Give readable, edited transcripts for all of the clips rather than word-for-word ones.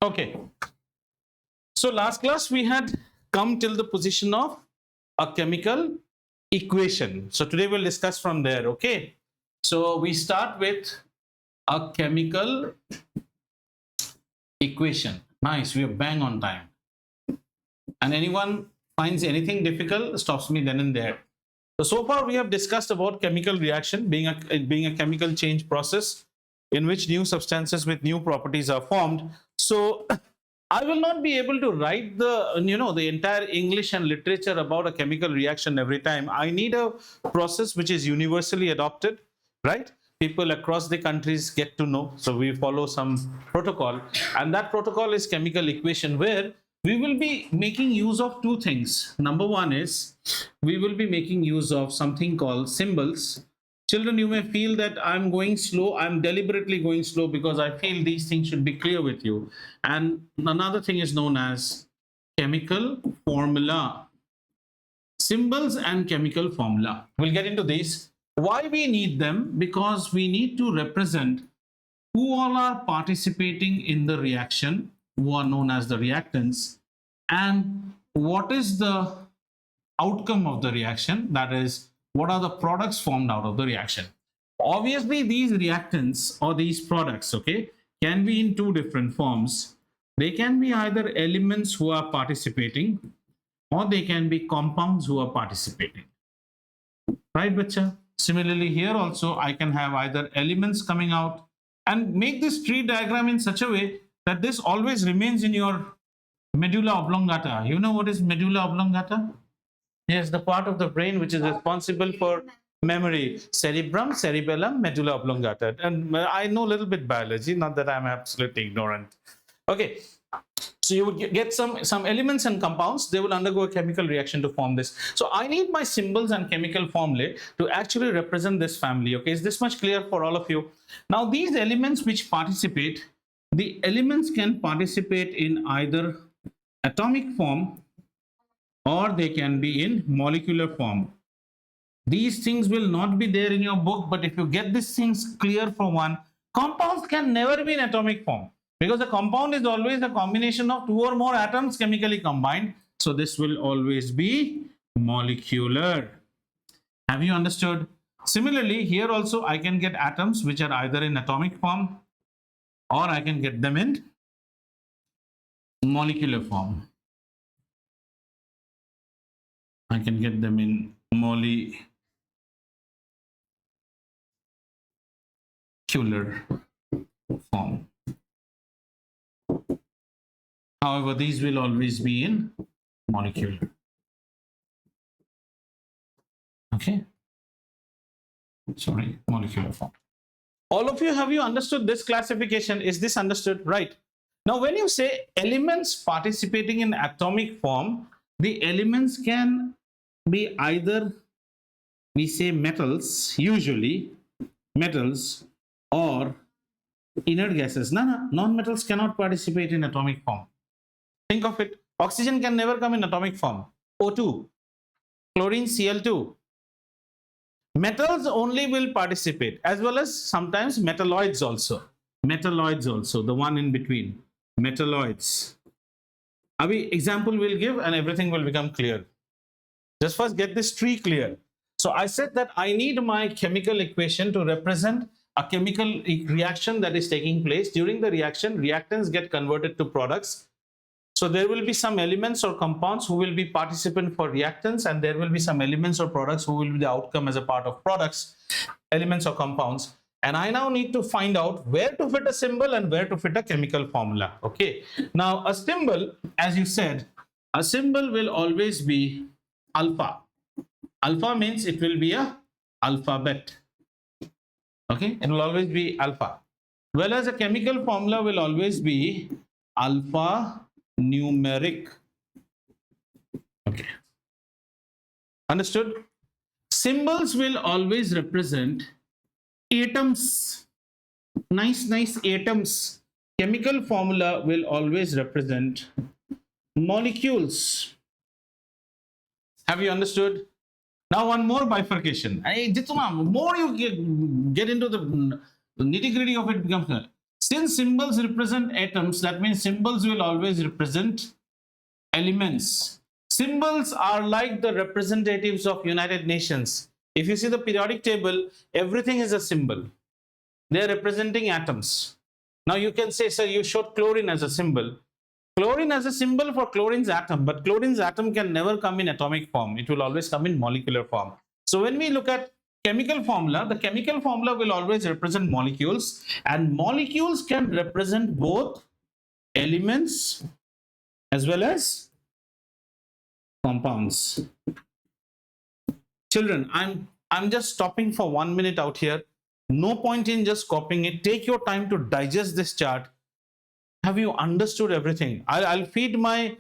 Okay. So last class we had come till the position of a chemical equation. So today we'll discuss from there. Okay. So we start with a chemical equation. Nice. We are bang on time. And anyone finds anything difficult stops me then and there. So far we have discussed about chemical reaction being a chemical change process in which new substances with new properties are formed. So I will not be able to write the entire English and literature about a chemical reaction every time. I need a process which is universally adopted, right? People across the countries get to know. So we follow some protocol, and that protocol is chemical equation, where we will be making use of two things. Number one is we will be making use of something called symbols. Children, you may feel that I'm going slow. I'm deliberately going slow because I feel these things should be clear with you. And another thing is known as chemical formula. Symbols and chemical formula. We'll get into these. Why we need them? Because we need to represent who all are participating in the reaction, who are known as the reactants, and what is the outcome of the reaction, that is, what are the products formed out of the reaction. Obviously, these reactants or these products, okay, can be in two different forms. They can be either elements who are participating, or they can be compounds who are participating. Right, bacha? Similarly, here also I can have either elements coming out, and make this tree diagram in such a way that this always remains in your medulla oblongata. You know what is medulla oblongata? Yes, the part of the brain which is responsible for memory. Cerebrum, cerebellum, medulla oblongata. And I know a little bit biology, not that I'm absolutely ignorant. Okay, so you would get some elements and compounds. They will undergo a chemical reaction to form this. So I need my symbols and chemical formulae to actually represent this family. Okay, is this much clear for all of you? Now these elements which participate, the elements can participate in either atomic form or they can be in molecular form. These things will not be there in your book, but if you get these things clear for one, compounds can never be in atomic form, because a compound is always a combination of two or more atoms chemically combined. So this will always be molecular. Have you understood? Similarly, here also I can get atoms which are either in atomic form or I can get them in molecular form. I can get them in molecular form. However, these will always be in molecular. Okay. Sorry, molecular form. All of you, have you understood this classification? Is this understood? Right. Now, when you say elements participating in atomic form, the elements can be either, we say metals, usually metals, or inert gases. No, non-metals cannot participate in atomic form. Think of it. Oxygen can never come in atomic form. O2, chlorine, Cl2. Metals only will participate, as well as sometimes metalloids also. Metalloids also, the one in between. Metalloids. Abhi, example will give and everything will become clear. Just first get this tree clear. So I said that I need my chemical equation to represent a chemical reaction that is taking place. During the reaction, reactants get converted to products. So there will be some elements or compounds who will be participant for reactants, and there will be some elements or products who will be the outcome as a part of products, elements or compounds. And I now need to find out where to fit a symbol and where to fit a chemical formula. Okay. Now a symbol, as you said, a symbol will always be alpha. Alpha means it will be a alphabet. Okay. It will always be alpha. Whereas a chemical formula will always be alpha numeric. Okay. Understood? Symbols will always represent atoms. Nice atoms. Chemical formula will always represent molecules. Have you understood? Now one more bifurcation. More you get into the nitty-gritty of it becomes Since symbols represent atoms, that means symbols will always represent elements. Symbols are like the representatives of United Nations. If you see the periodic table, everything is a symbol. They are representing atoms. Now you can say, sir, you showed chlorine as a symbol. Chlorine as a symbol for chlorine's atom, but chlorine's atom can never come in atomic form. It will always come in molecular form. So when we look at chemical formula, the chemical formula will always represent molecules, and molecules can represent both elements as well as compounds. Children, I'm just stopping for 1 minute out here. No point in just copying it. Take your time to digest this chart. Have you understood everything? I'll feed my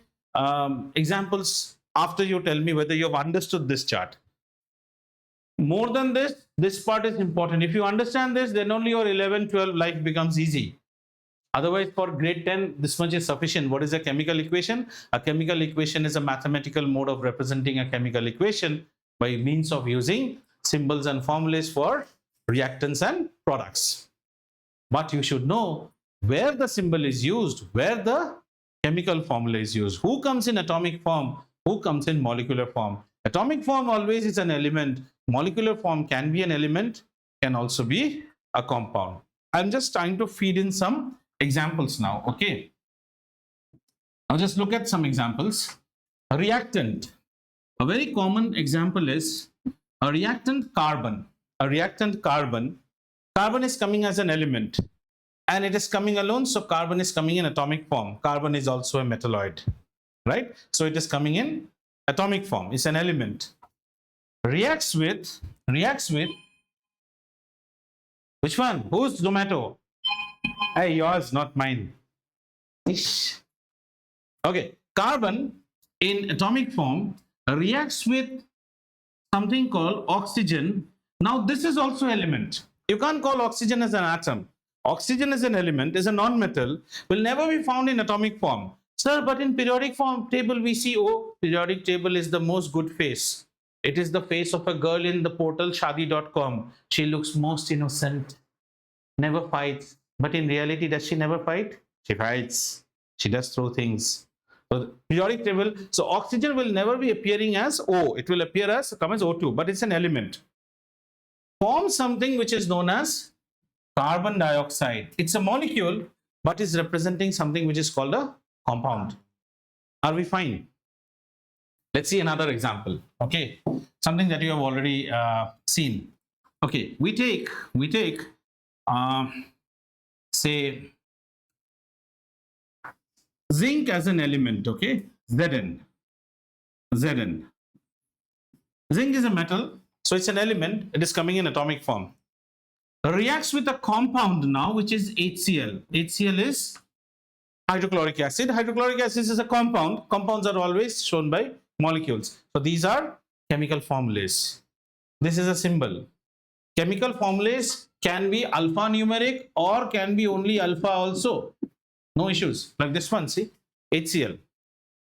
examples after you tell me whether you've understood this chart. More than this part is important. If you understand this, then only your 11, 12 life becomes easy. Otherwise, for grade 10, this much is sufficient. What is a chemical equation? A chemical equation is a mathematical mode of representing a chemical equation by means of using symbols and formulas for reactants and products. But you should know where the symbol is used, where the chemical formula is used, who comes in atomic form, who comes in molecular form. Atomic form always is an element. Molecular form can be an element, can also be a compound. I'm just trying to feed in some examples now. Okay. Now just look at some examples. A reactant. A very common example is a reactant carbon. A reactant carbon. Carbon is coming as an element and it is coming alone. So carbon is coming in atomic form. Carbon is also a metalloid, right? So it is coming in atomic form. It's an element. Reacts with which one? Who's tomato? Hey, yours, not mine. Ish. Okay, carbon in atomic form reacts with something called oxygen. Now this is also element. You can't call oxygen as an atom. Oxygen is an element, is a non-metal, will never be found in atomic form. Sir, but in periodic form table we see, oh, periodic table is the most good face. It is the face of a girl in the portal shadi.com. She looks most innocent, never fights. But in reality, does she never fight? She fights. She does throw things. So the periodic table, so oxygen will never be appearing as O. It will appear as, come as O2, but it's an element. Forms something which is known as carbon dioxide. It's a molecule, but is representing something which is called a compound. Are we fine? Let's see another example. Okay, something that you have already seen. Okay, we take say zinc as an element. Okay, Zn. Zinc is a metal, so it's an element. It is coming in atomic form. Reacts with a compound now, which is HCl. HCl is hydrochloric acid. Hydrochloric acid is a compound. Compounds are always shown by molecules. So these are chemical formulas. This is a symbol. Chemical formulas can be alphanumeric or can be only alpha also. No issues. Like this one, see, HCl.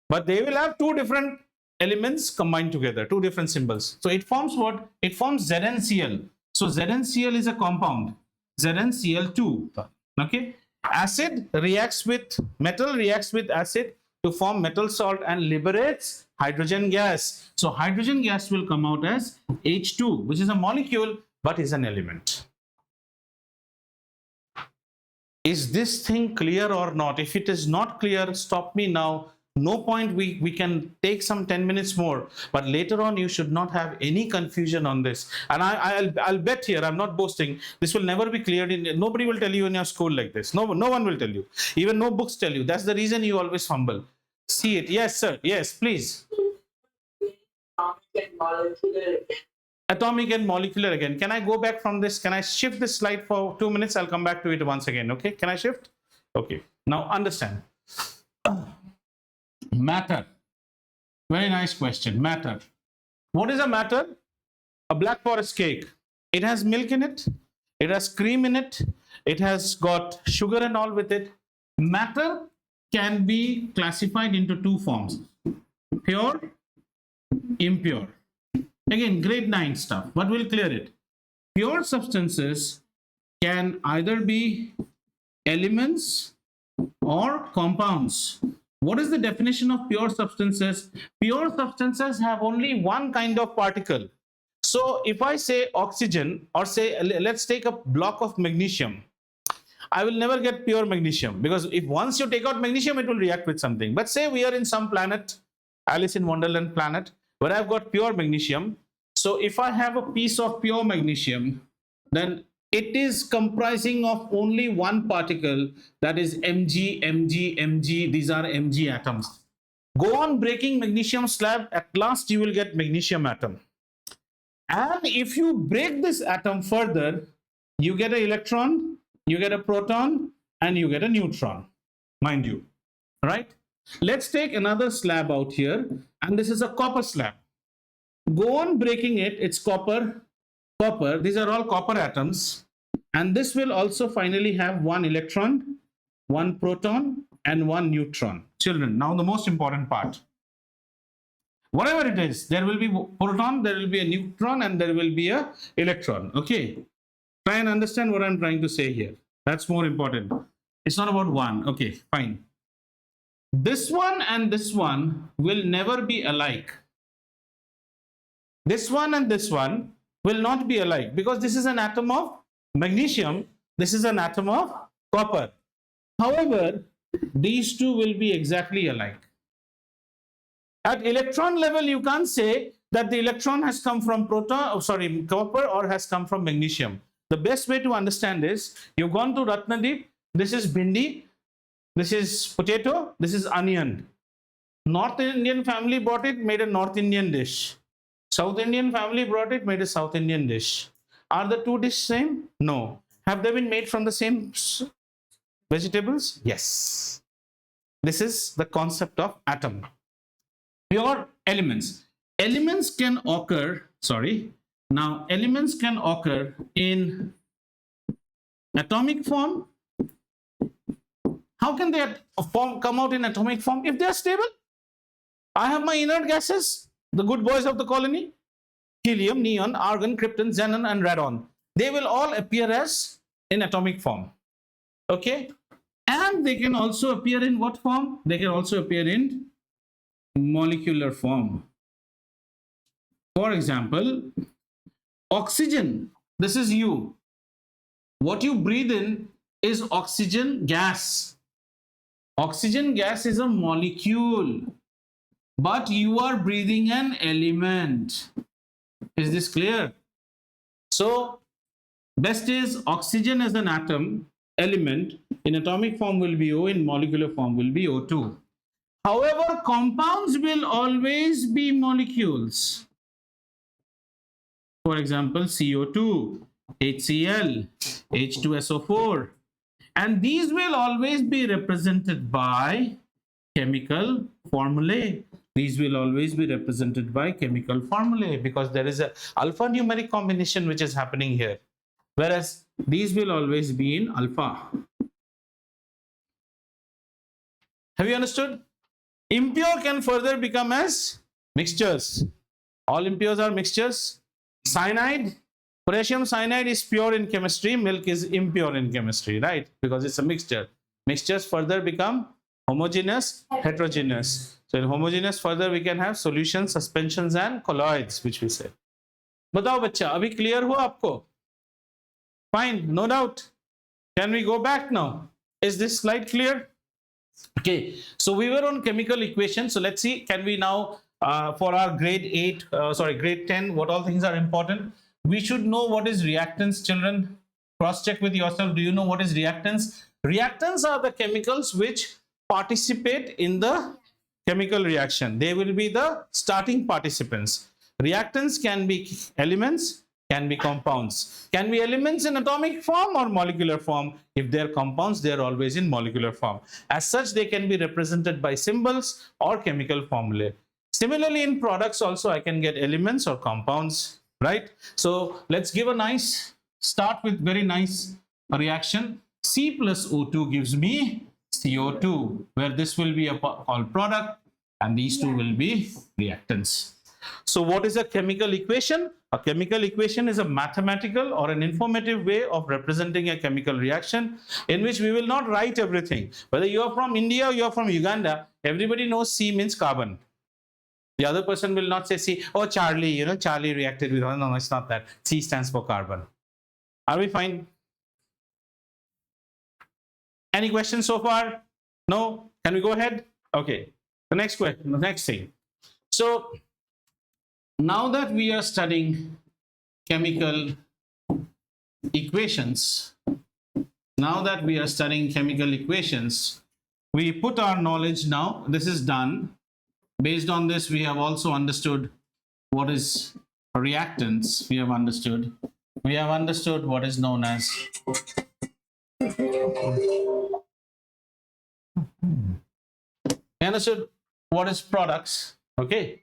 But they will have two different elements combined together, two different symbols. So it forms what? It forms ZnCl. So ZnCl is a compound. ZnCl2. Okay. Acid reacts with metal, reacts with acid to form metal salt and liberates hydrogen gas. So hydrogen gas will come out as H2, which is a molecule but is an element. Is this thing clear or not? If it is not clear, stop me now. No point, we can take some 10 minutes more, but later on you should not have any confusion on this. And I'll bet here, I'm not boasting, this will never be cleared. Nobody will tell you in your school like this. No one will tell you. Even no books tell you. That's the reason you always fumble. See it. Yes, sir. Yes, please. Atomic and molecular again. Can I go back from this? Can I shift this slide for 2 minutes? I'll come back to it once again. Okay. Can I shift? Okay. Now understand. Matter. Very nice question. Matter. What is a matter? A black forest cake. It has milk in it. It has cream in it. It has got sugar and all with it. Matter can be classified into two forms. Pure, impure. Again, grade 9 stuff, but we'll clear it. Pure substances can either be elements or compounds. What is the definition of pure substances? Pure substances have only one kind of particle. So if I say oxygen, or say let's take a block of magnesium, I will never get pure magnesium, because if once you take out magnesium, it will react with something. But say we are in some planet, Alice in Wonderland planet, where I've got pure magnesium. So if I have a piece of pure magnesium, then it is comprising of only one particle, that is Mg, Mg, Mg. These are Mg atoms. Go on breaking magnesium slab, at last you will get magnesium atom. And if you break this atom further, you get an electron, you get a proton, and you get a neutron, mind you, right? Let's take another slab out here, and this is a copper slab. Go on breaking it, it's copper, copper, these are all copper atoms, and this will also finally have one electron, one proton, and one neutron. Children, now the most important part. Whatever it is, there will be proton, there will be a neutron, and there will be a electron. Okay, try and understand what I'm trying to say here. That's more important. It's not about one. Okay, fine. This one and this one will never be alike. This one and this one will not be alike, because this is an atom of magnesium, this is an atom of copper. However, these two will be exactly alike. At electron level, you can't say that the electron has come from copper, or has come from magnesium. The best way to understand is, you've gone to Ratnadeep, this is bhindi, this is potato, this is onion. North Indian family brought it, made a North Indian dish. South Indian family brought it, made a South Indian dish. Are the two dishes same? No. Have they been made from the same vegetables? Yes. This is the concept of atom. Pure elements. Elements can occur, elements can occur in atomic form. How can they come out in atomic form? If they are stable. I have my inert gases, the good boys of the colony, helium, neon, argon, krypton, xenon, and radon. They will all appear as in atomic form. Okay? And they can also appear in what form? They can also appear in molecular form. For example, oxygen, this is you. What you breathe in is oxygen gas. Oxygen gas is a molecule, but you are breathing an element. Is this clear? So, best is oxygen as an atom, element, in atomic form will be O, in molecular form will be O2. However, compounds will always be molecules. For example, CO2, HCl, H2SO4. And these will always be represented by chemical formulae. These will always be represented by chemical formulae, because there is a alphanumeric combination which is happening here. Whereas these will always be in alpha. Have you understood? Impure can further become as mixtures. All impures are mixtures. Cyanide, potassium cyanide is pure in chemistry, milk is impure in chemistry, right? Because it's a mixture. Mixtures further become homogeneous, heterogeneous. So in homogeneous further we can have solutions, suspensions and colloids, which we say. Batao bachcha, abhi clear hua aapko? Fine, no doubt. Can we go back now? Is this slide clear? Okay, so we were on chemical equations. So let's see, can we now, for our grade 10, what all things are important? We should know what is reactants, children. Cross check with yourself. Do you know what is reactants? Reactants are the chemicals which participate in the chemical reaction. They will be the starting participants. Reactants can be elements, can be compounds. Can be elements in atomic form or molecular form. If they are compounds, they are always in molecular form. As such, they can be represented by symbols or chemical formulae. Similarly, in products also, I can get elements or compounds, right? So let's give a nice start with very nice reaction. C plus O2 gives me CO2, where this will be a called product and these two will be reactants. So what is a chemical equation? A chemical equation is a mathematical or an informative way of representing a chemical reaction in which we will not write everything. Whether you are from India or you are from Uganda, everybody knows C means carbon. The other person will not say C, oh, Charlie, Charlie reacted with, no, it's not that. C stands for carbon. Are we fine? Any questions so far? No? Can we go ahead? Okay. The next question, the next thing. So now that we are studying chemical equations, we put our knowledge now. This is done. Based on this, we have also understood what is reactants. We have understood what is known as what is products. Okay.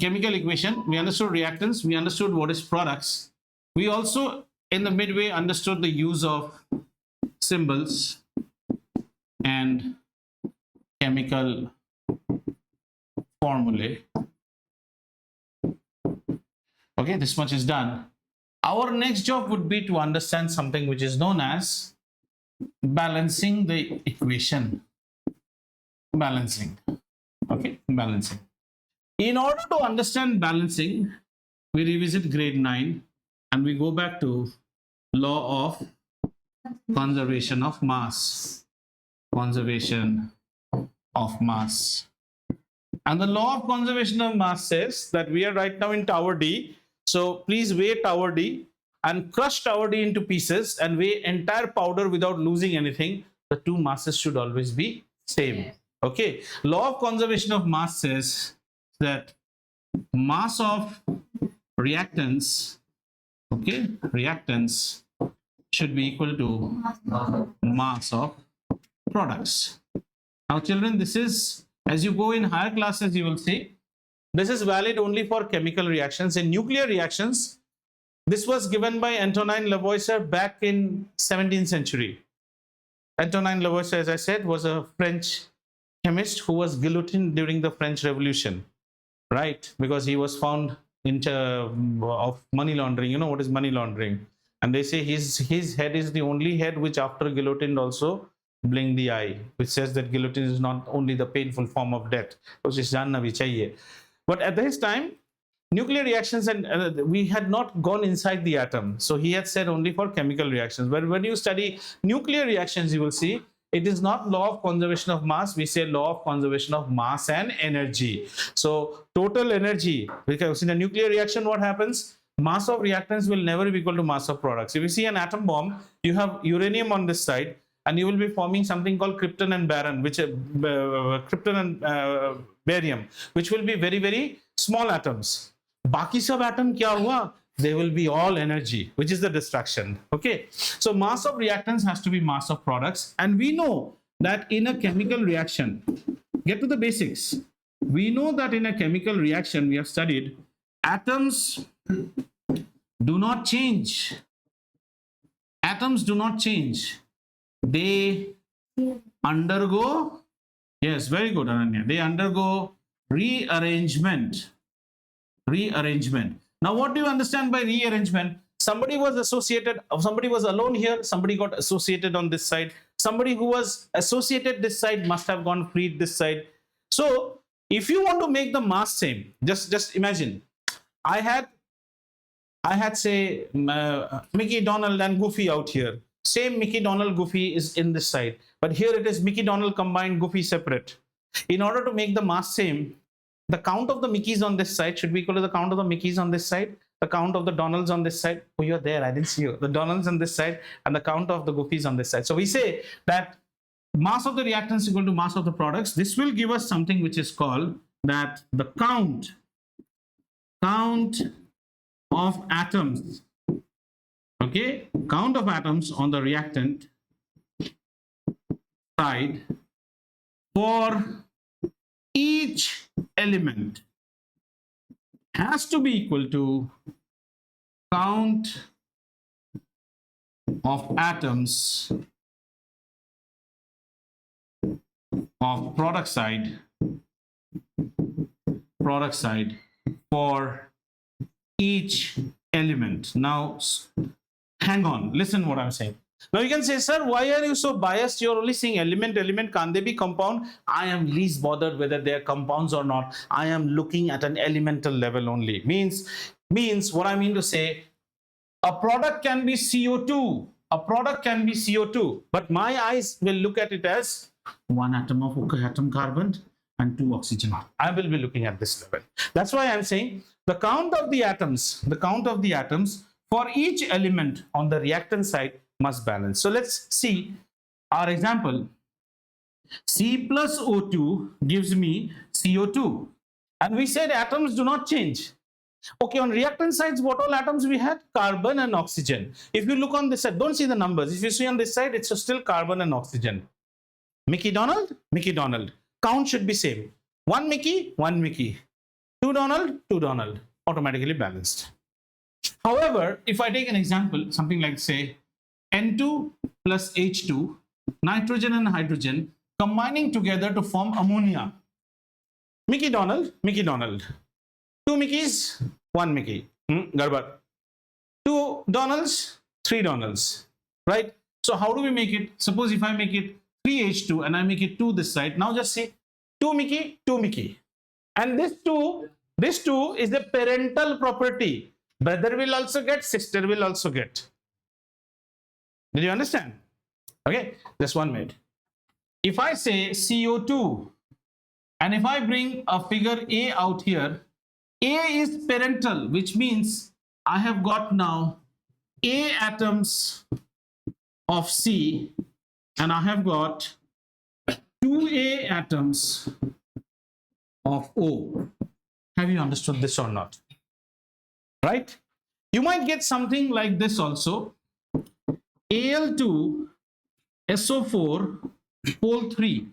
Chemical equation, we understood reactants, we understood what is products. We also in the midway understood the use of symbols and chemical formulae. Okay, this much is done. Our next job would be to understand something which is known as balancing the equation. Balancing. Okay, balancing. In order to understand balancing, we revisit grade 9 and we go back to law of conservation of mass. Conservation of mass. And the law of conservation of mass says that we are right now in tower D. So please weigh tower D and crush tower D into pieces and weigh entire powder without losing anything. The two masses should always be same. Okay. Law of conservation of mass says that mass of reactants, okay, reactants should be equal to mass of products. Now children, this is, as you go in higher classes, you will see this is valid only for chemical reactions. In nuclear reactions, this was given by Antonin Lavoisier back in 17th century. Antonin Lavoisier, as I said, was a French chemist who was guillotined during the French Revolution, right? Because he was found of money laundering. You know what is money laundering? And they say his head is the only head which after guillotine also blinked the eye, which says that guillotine is not only the painful form of death. But at this time, nuclear reactions and we had not gone inside the atom. So he had said only for chemical reactions. But when you study nuclear reactions, you will see it is not law of conservation of mass. We say law of conservation of mass and energy. So total energy, because in a nuclear reaction, what happens? Mass of reactants will never be equal to mass of products. If you see an atom bomb, you have uranium on this side, and you will be forming something called krypton and barium, barium, which will be very, very small atoms. Baki sab atom kya hua? They will be all energy, which is the destruction. Okay. So mass of reactants has to be mass of products. And we know that in a chemical reaction, get to the basics. We know that in a chemical reaction, we have studied atoms do not change. Atoms do not change. They undergo, yes, very good, Ananya. They undergo rearrangement. Rearrangement. Now, what do you understand by rearrangement? Somebody was associated, somebody was alone here, somebody got associated on this side. Somebody who was associated this side must have gone freed this side. So, if you want to make the mass same, just imagine, I had say Mickey, Donald and Goofy out here. Same Mickey, Donald, Goofy is in this side. But here it is Mickey, Donald combined, Goofy separate. In order to make the mass same, the count of the Mickeys on this side should be equal to the count of the Mickeys on this side, the count of the Donalds on this side. Oh, you're there, I didn't see you. The Donalds on this side and the count of the Goofies on this side. So we say that mass of the reactants is equal to mass of the products. This will give us something which is called that the count of atoms, okay, count of atoms on the reactant side for each element has to be equal to count of atoms of product side product side for each element. Now, hang on, listen what I'm saying. Now you can say, sir, why are you so biased? You're only seeing element. Can't they be compound? I am least bothered whether they're compounds or not. I am looking at an elemental level only. Means what I mean to say, a product can be CO2. A product can be CO2. But my eyes will look at it as one atom of carbon and 2 oxygen. I will be looking at this level. That's why I'm saying the count of the atoms for each element on the reactant side must balance. So let's see our example. C plus O2 gives me CO2. And we said atoms do not change. Okay, on reactant sides, what all atoms we had? Carbon and oxygen. If you look on this side, don't see the numbers. If you see on this side, it's still carbon and oxygen. Mickey Donald, Mickey Donald. Count should be same. 1 Mickey, 1 Mickey. 2 Donald, 2 Donald. Automatically balanced. However, if I take an example, something like say N2 plus H2, nitrogen and hydrogen combining together to form ammonia. Mickey Donald, Mickey Donald. 2 Mickeys, 1 Mickey. Garbar. 2 Donalds, 3 Donalds. Right? So how do we make it? Suppose if I make it 3H2 and I make it 2 this side. Now just say 2 Mickey, 2 Mickey. And this 2 is the parental property. Brother will also get, sister will also get. Did you understand? Okay, just 1 minute. If I say CO2 and if I bring a figure A out here, A is parental, which means I have got now A atoms of C and I have got 2A atoms of O. Have you understood this or not? Right? You might get something like this also. Al2 SO4 pole 3.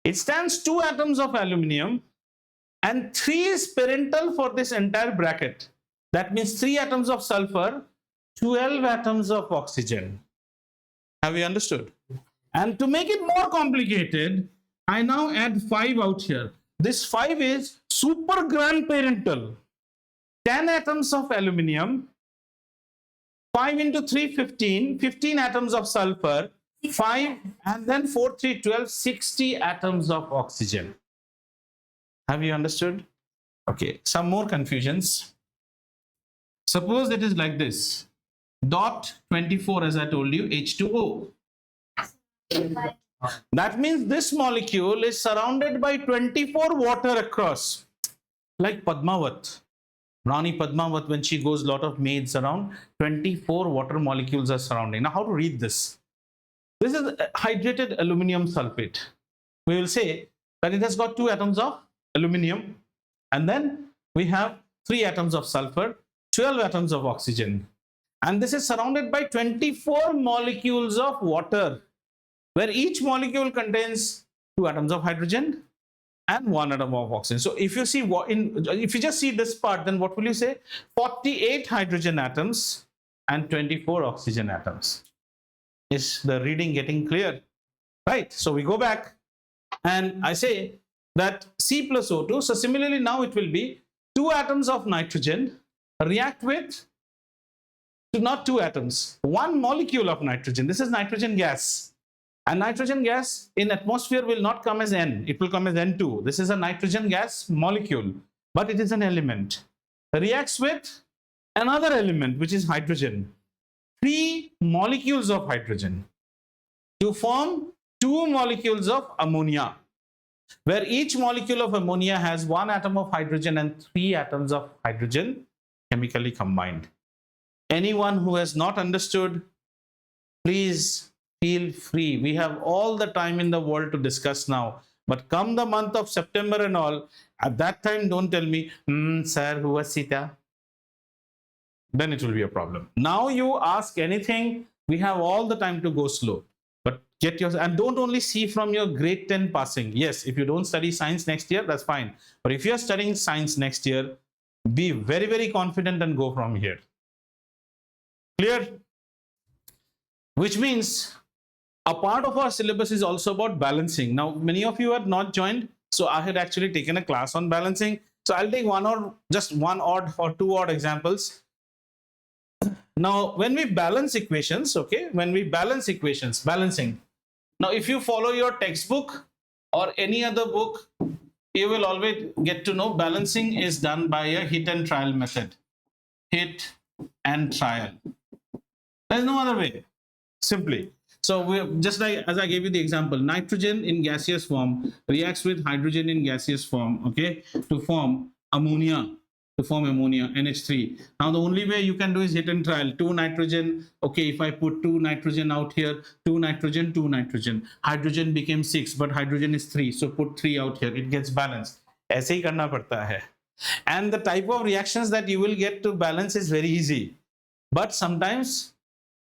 It stands 2 atoms of aluminium and 3 is parental for this entire bracket. That means 3 atoms of sulfur, 12 atoms of oxygen. Have you understood? And to make it more complicated, I now add 5 out here. This 5 is super grandparental. 10 atoms of aluminium, 5 into 3, 15, 15 atoms of sulfur, 5, and then 4, 3, 12, 60 atoms of oxygen. Have you understood? Okay, some more confusions. Suppose it is like this. Dot 24, as I told you, H2O. That means this molecule is surrounded by 24 water across. Like Padmavat. Rani Padmavat, when she goes, lot of maids around, 24 water molecules are surrounding. Now, how to read this? This is hydrated aluminum sulfate. We will say that it has got 2 atoms of aluminium and then we have 3 atoms of sulfur, 12 atoms of oxygen. And this is surrounded by 24 molecules of water, where each molecule contains 2 atoms of hydrogen and 1 atom of oxygen. So if you see if you just see this part, then what will you say? 48 hydrogen atoms and 24 oxygen atoms. Is the reading getting clear? Right. So we go back and I say that C plus O2. So similarly, now it will be 2 atoms of nitrogen react with not 2 atoms, 1 molecule of nitrogen. This is nitrogen gas. And nitrogen gas in atmosphere will not come as N. It will come as N2. This is a nitrogen gas molecule, but it is an element. Reacts with another element, which is hydrogen. 3 molecules of hydrogen to form 2 molecules of ammonia, where each molecule of ammonia has 1 atom of hydrogen and 3 atoms of hydrogen chemically combined. Anyone who has not understood, please feel free. We have all the time in the world to discuss now. But come the month of September and all, at that time, don't tell me, sir, who was Sita? Then it will be a problem. Now you ask anything, we have all the time to go slow. But get your, and don't only see from your grade 10 passing. Yes, if you don't study science next year, that's fine. But if you're studying science next year, be very, very confident and go from here. Clear? Which means a part of our syllabus is also about balancing. Now, many of you have not joined. So I had actually taken a class on balancing. So I'll take just one odd or two odd examples. Now, when we balance equations, okay, when we balance equations, balancing. Now, if you follow your textbook or any other book, you will always get to know balancing is done by a hit and trial method. Hit and trial. There's no other way, simply. So we just like as I gave you the example, nitrogen in gaseous form reacts with hydrogen in gaseous form, okay, to form ammonia, NH3. Now the only way you can do is hit and trial. 2 nitrogen, okay, if I put 2 nitrogen out here, 2 nitrogen, 2 nitrogen, hydrogen became 6, but hydrogen is 3, so put 3 out here, it gets balanced. ऐसे ही करना पड़ता है. And the type of reactions that you will get to balance is very easy, but sometimes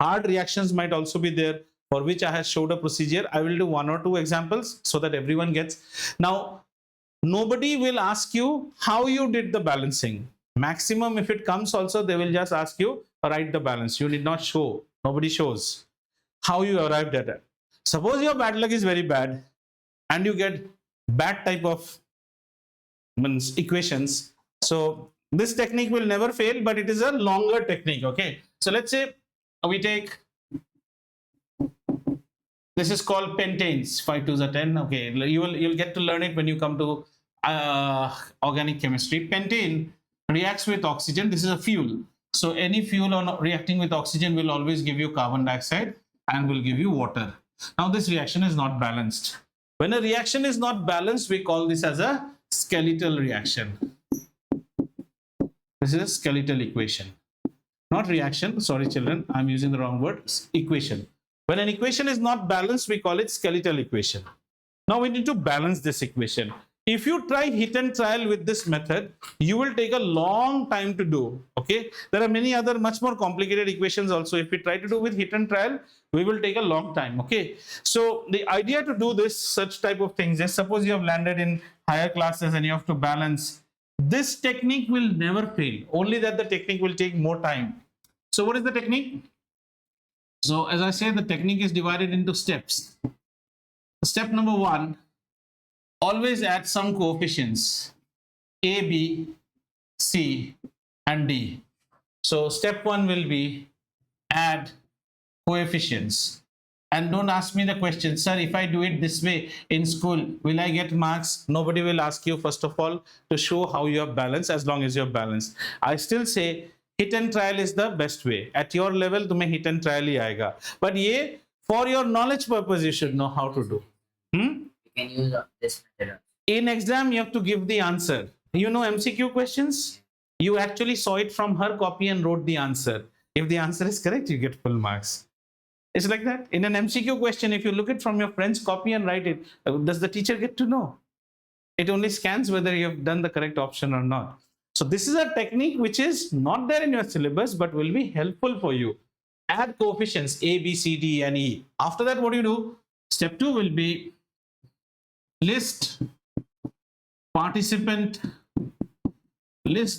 hard reactions might also be there, for which I have showed a procedure. I will do 1 or 2 examples so that everyone gets. Now, nobody will ask you how you did the balancing. Maximum, if it comes also, they will just ask you, write the balance. You need not show. Nobody shows how you arrived at it. Suppose your bad luck is very bad and you get bad type of equations. So this technique will never fail, but it is a longer technique. Okay. So let's say we take, this is called pentanes, 5 2s are 10. Okay, you'll get to learn it when you come to organic chemistry. Pentane reacts with oxygen. This is a fuel. So any fuel on reacting with oxygen will always give you carbon dioxide and will give you water. Now this reaction is not balanced. When a reaction is not balanced, we call this as a skeletal reaction. This is a skeletal equation. Not reaction, sorry children, I'm using the wrong word, equation. When an equation is not balanced, we call it skeletal equation. Now we need to balance this equation. If you try hit and trial with this method, you will take a long time to do. Okay, there are many other much more complicated equations also. If we try to do with hit and trial, we will take a long time. Okay, so the idea to do this such type of things is, suppose you have landed in higher classes and you have to balance. This technique will never fail, only that the technique will take more time. So what is the technique? So as I said, the technique is divided into steps. Step number 1, always add some coefficients, A, B, C, and D. So step 1 will be add coefficients. And don't ask me the question, sir, if I do it this way in school, will I get marks? Nobody will ask you, first of all, to show how you have balanced, as long as you have balanced. I still say hit and trial is the best way. At your level, तुम्हें hit and trial ही आएगा. But ये, for your knowledge purpose, you should know how to do. You can use this method. In exam, you have to give the answer. You know MCQ questions? You actually saw it from her copy and wrote the answer. If the answer is correct, you get full marks. It's like that. In an MCQ question, if you look it from your friend's copy and write it, does the teacher get to know? It only scans whether you have done the correct option or not. So this is a technique which is not there in your syllabus, but will be helpful for you. Add coefficients A, B, C, D, and E. After that, what do you do? Step 2 will be list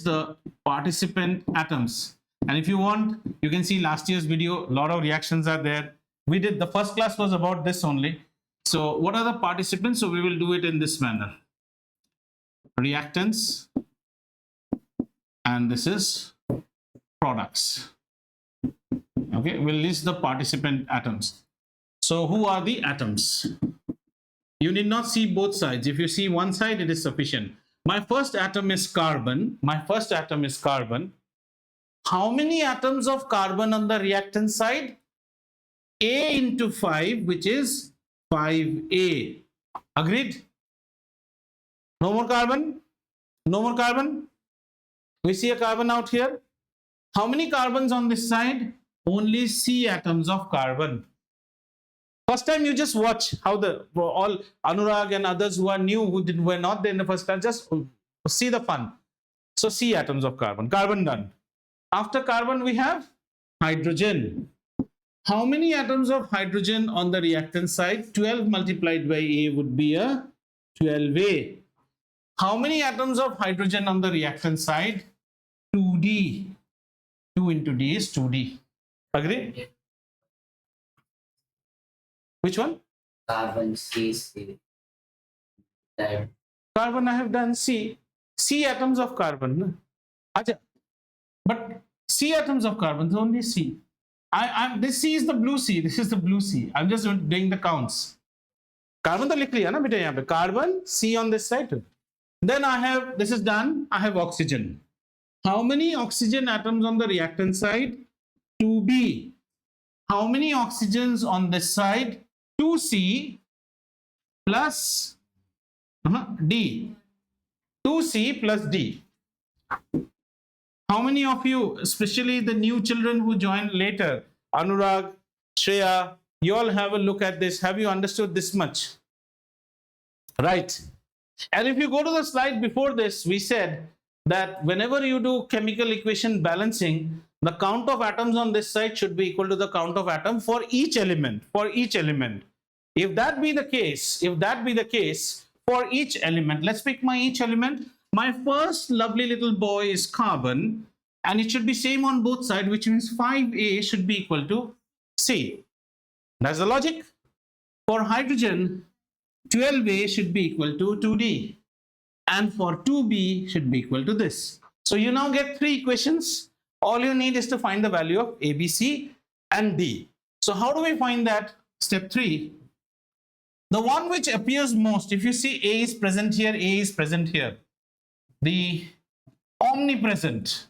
the participant atoms. And if you want, you can see last year's video, a lot of reactions are there. We did, the first class was about this only. So what are the participants? So we will do it in this manner. Reactants, and this is products. Okay, we'll list the participant atoms. So who are the atoms? You need not see both sides. If you see one side, it is sufficient. My first atom is carbon. How many atoms of carbon on the reactant side? A into 5, which is 5A. Agreed? No more carbon? No more carbon? We see a carbon out here. How many carbons on this side? Only C atoms of carbon. First time you just watch how all Anurag and others who are new, were not there in the first class, just see the fun. So C atoms of carbon. Carbon done. After carbon, we have hydrogen. How many atoms of hydrogen on the reactant side? 12 multiplied by A would be a 12A. How many atoms of hydrogen on the reactant side? 2D. 2 into D is 2D. Agree? Which one? Carbon, C. Carbon I have done C. C atoms of carbon. Acha. But C atoms of carbon, only C. This C is the blue C. This is the blue C. I'm just doing the counts. Carbon तो लिख लिया ना बेटा यहाँ पे. Carbon, C on this side. Then I have, this is done. I have oxygen. How many oxygen atoms on the reactant side? 2B. How many oxygens on this side? 2C plus D. 2C plus D. How many of you, especially the new children who joined later, Anurag, Shreya, you all have a look at this. Have you understood this much? Right. And if you go to the slide before this, we said that whenever you do chemical equation balancing, the count of atoms on this side should be equal to the count of atom for each element, If that be the case, for each element, let's pick my each element. My first lovely little boy is carbon, and it should be same on both sides, which means 5A should be equal to C. That's the logic. For hydrogen, 12A should be equal to 2D, and for 2B should be equal to this. So you now get three equations. All you need is to find the value of A, B, C, and D. So how do we find that? Step 3. The one which appears most, if you see A is present here, A is present here. The omnipresent,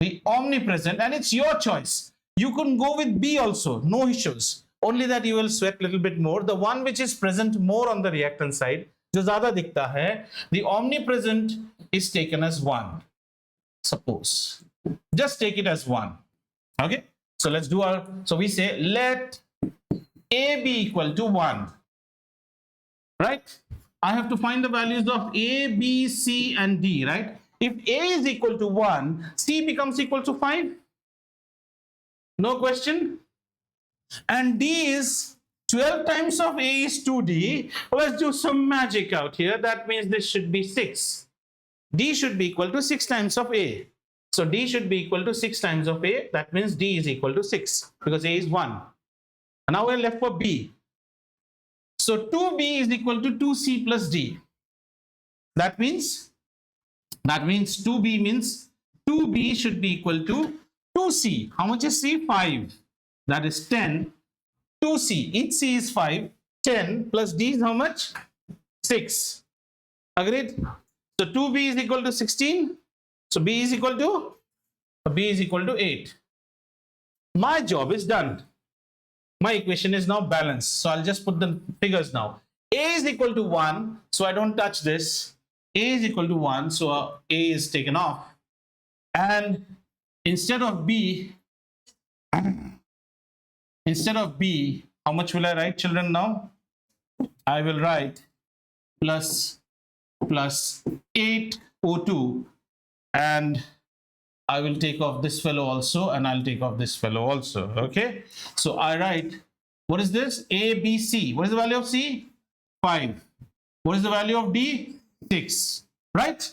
and it's your choice. You can go with B also, no issues. Only that you will sweat a little bit more. The one which is present more on the reactant side, जो ज़्यादा दिखता है, the omnipresent is taken as 1. Suppose. Just take it as 1. Okay? So let's do our, so we say let A be equal to 1. Right? I have to find the values of A, B, C, and D, right? If A is equal to 1, C becomes equal to 5. No question. And D is 12 times of A is 2D. Let's do some magic out here. That means this should be 6. D should be equal to 6 times of A. So D should be equal to 6 times of A. That means D is equal to 6 because A is 1. And now we're left for B. So 2B is equal to 2C plus D. That means 2B means 2B should be equal to 2C. How much is C? 5. That is 10. 2C. Each C is 5. 10 plus D is how much? 6. Agreed? So 2B is equal to 16. So B is equal to 8. My job is done. My equation is now balanced. So I'll just put the figures now. A is equal to 1. So I don't touch this. A is equal to 1. So A is taken off. And instead of B, how much will I write, children, now? I will write plus 8 O2, and I will take off this fellow also, and I'll take off this fellow also. Okay, so I write, what is this? A, B, C. What is the value of C? 5. What is the value of D? 6. Right?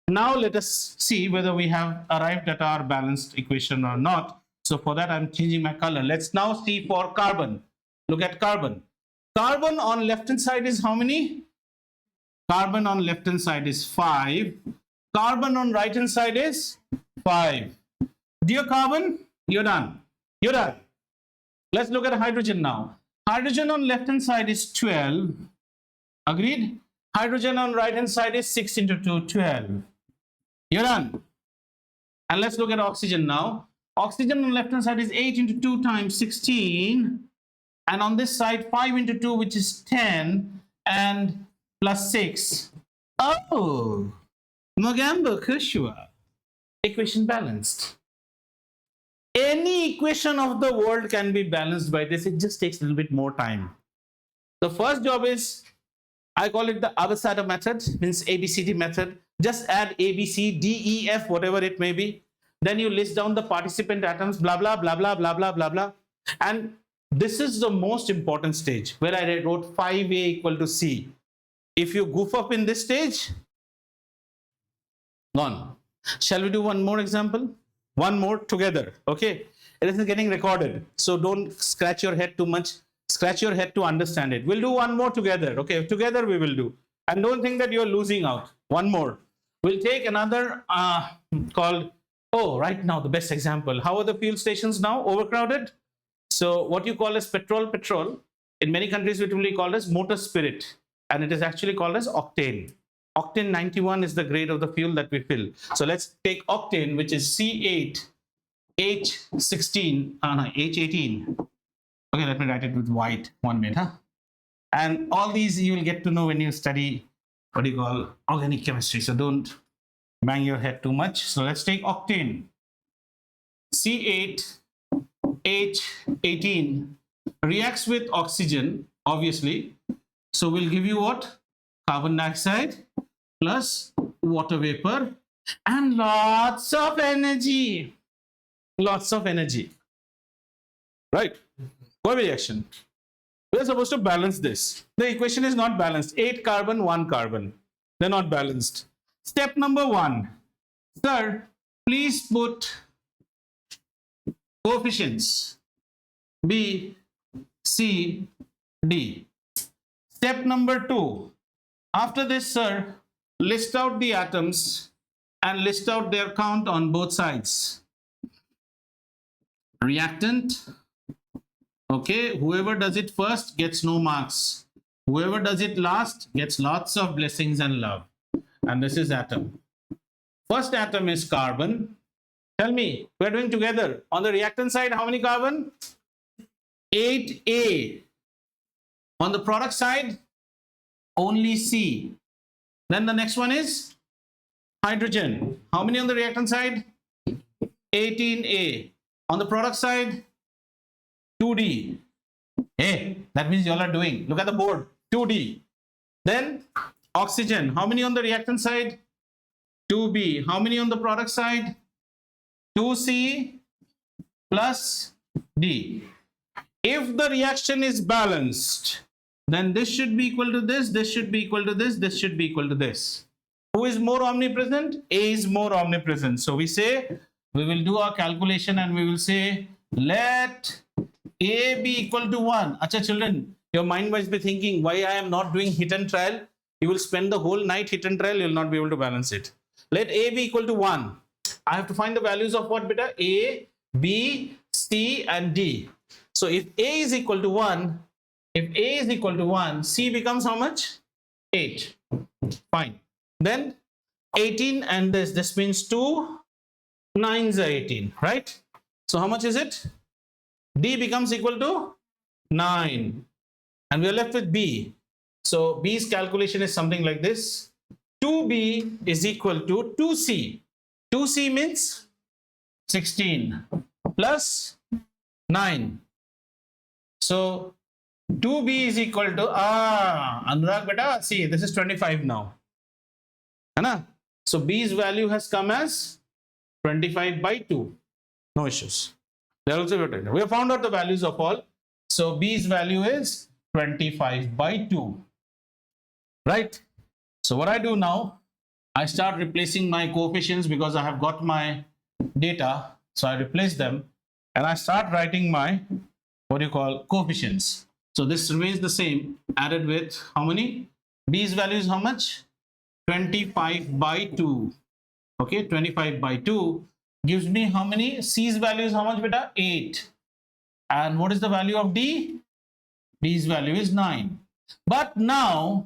Now let us see whether we have arrived at our balanced equation or not. So for that, I'm changing my color. Let's now see for carbon. Look at carbon. Carbon on left hand side is how many? Carbon on left hand side is 5. Carbon on right hand side is 5. Dear carbon, you're done. You're done. Let's look at hydrogen now. Hydrogen on left hand side is 12. Agreed? Hydrogen on right hand side is 6 into 2, 12. You're done. And let's look at oxygen now. Oxygen on left hand side is 8 into 2 times 16. And on this side, 5 into 2, which is 10, and plus 6. Oh, Mogambo Kushua. Equation balanced. Any equation of the world can be balanced by this. It just takes a little bit more time. The first job is, I call it the Abasada method, means ABCD method. Just add A, B, C, D, E, F, whatever it may be. Then you list down the participant atoms, blah, blah, blah, blah, blah, blah, blah, blah. And this is the most important stage where I wrote 5A equal to C. If you goof up in this stage, gone. Shall we do one more example? One more together, okay? This is getting recorded, so don't scratch your head too much. Scratch your head to understand it. We'll do one more together, okay? Together we will do. And don't think that you're losing out. One more. We'll take another called, oh, right now, the best example. How are the fuel stations now? Overcrowded? So what you call as petrol, in many countries it will be called as motor spirit. And it is actually called as octane. Octane 91 is the grade of the fuel that we fill. So let's take octane, which is C8, H16, H18. Okay, let me write it with white. 1 minute, huh? And all these you will get to know when you study what you call organic chemistry. So don't bang your head too much. So let's take octane. C8, H18 reacts with oxygen, obviously. So we'll give you what? Carbon dioxide plus water vapor and lots of energy. Lots of energy. Right? What reaction? We're supposed to balance this. The equation is not balanced. 8 carbon, 1 carbon. They're not balanced. Step number 1. Sir, please put coefficients B, C, D. Step number 2. After this, sir, list out the atoms and list out their count on both sides. Reactant. Okay, whoever does it first gets no marks. Whoever does it last gets lots of blessings and love. And this is atom. First atom is carbon. Tell me, we're doing together. On the reactant side, how many carbon? 8A. On the product side, only C. Then the next one is hydrogen. How many on the reactant side? 18A. On the product side, 2D. Hey, that means you all are doing. Look at the board. 2D. Then oxygen. How many on the reactant side? 2B. How many on the product side? 2C plus D. If the reaction is balanced, then this should be equal to this, this should be equal to this should be equal to this. Who is more omnipresent? A is more omnipresent. So we say, we will do our calculation and we will say, let A be equal to 1. Acha children, your mind must be thinking, why I am not doing hit and trial? You will spend the whole night hit and trial, you will not be able to balance it. Let A be equal to 1. I have to find the values of what, beta? A, B, C and D. So if A is equal to 1, C becomes how much? 8. Fine. Then 18 and this means 2, 9s are 18, right? So how much is it? D becomes equal to 9. And we are left with B. So B's calculation is something like this. 2B is equal to 2C. 2C means 16 plus 9. So 2B is equal to, Anurag beta, see, this is 25 now. Hai? So B's value has come as 25 by 2. No issues. We have found out the values of all. So B's value is 25 by 2. Right? So what I do now, I start replacing my coefficients because I have got my data. So I replace them and I start writing my, what do you call, coefficients. So this remains the same, added with how many? B's value is how much? 25 by 2. Okay, 25 by 2 gives me how many? C's value is how much, beta? 8. And what is the value of D? D's value is 9. But now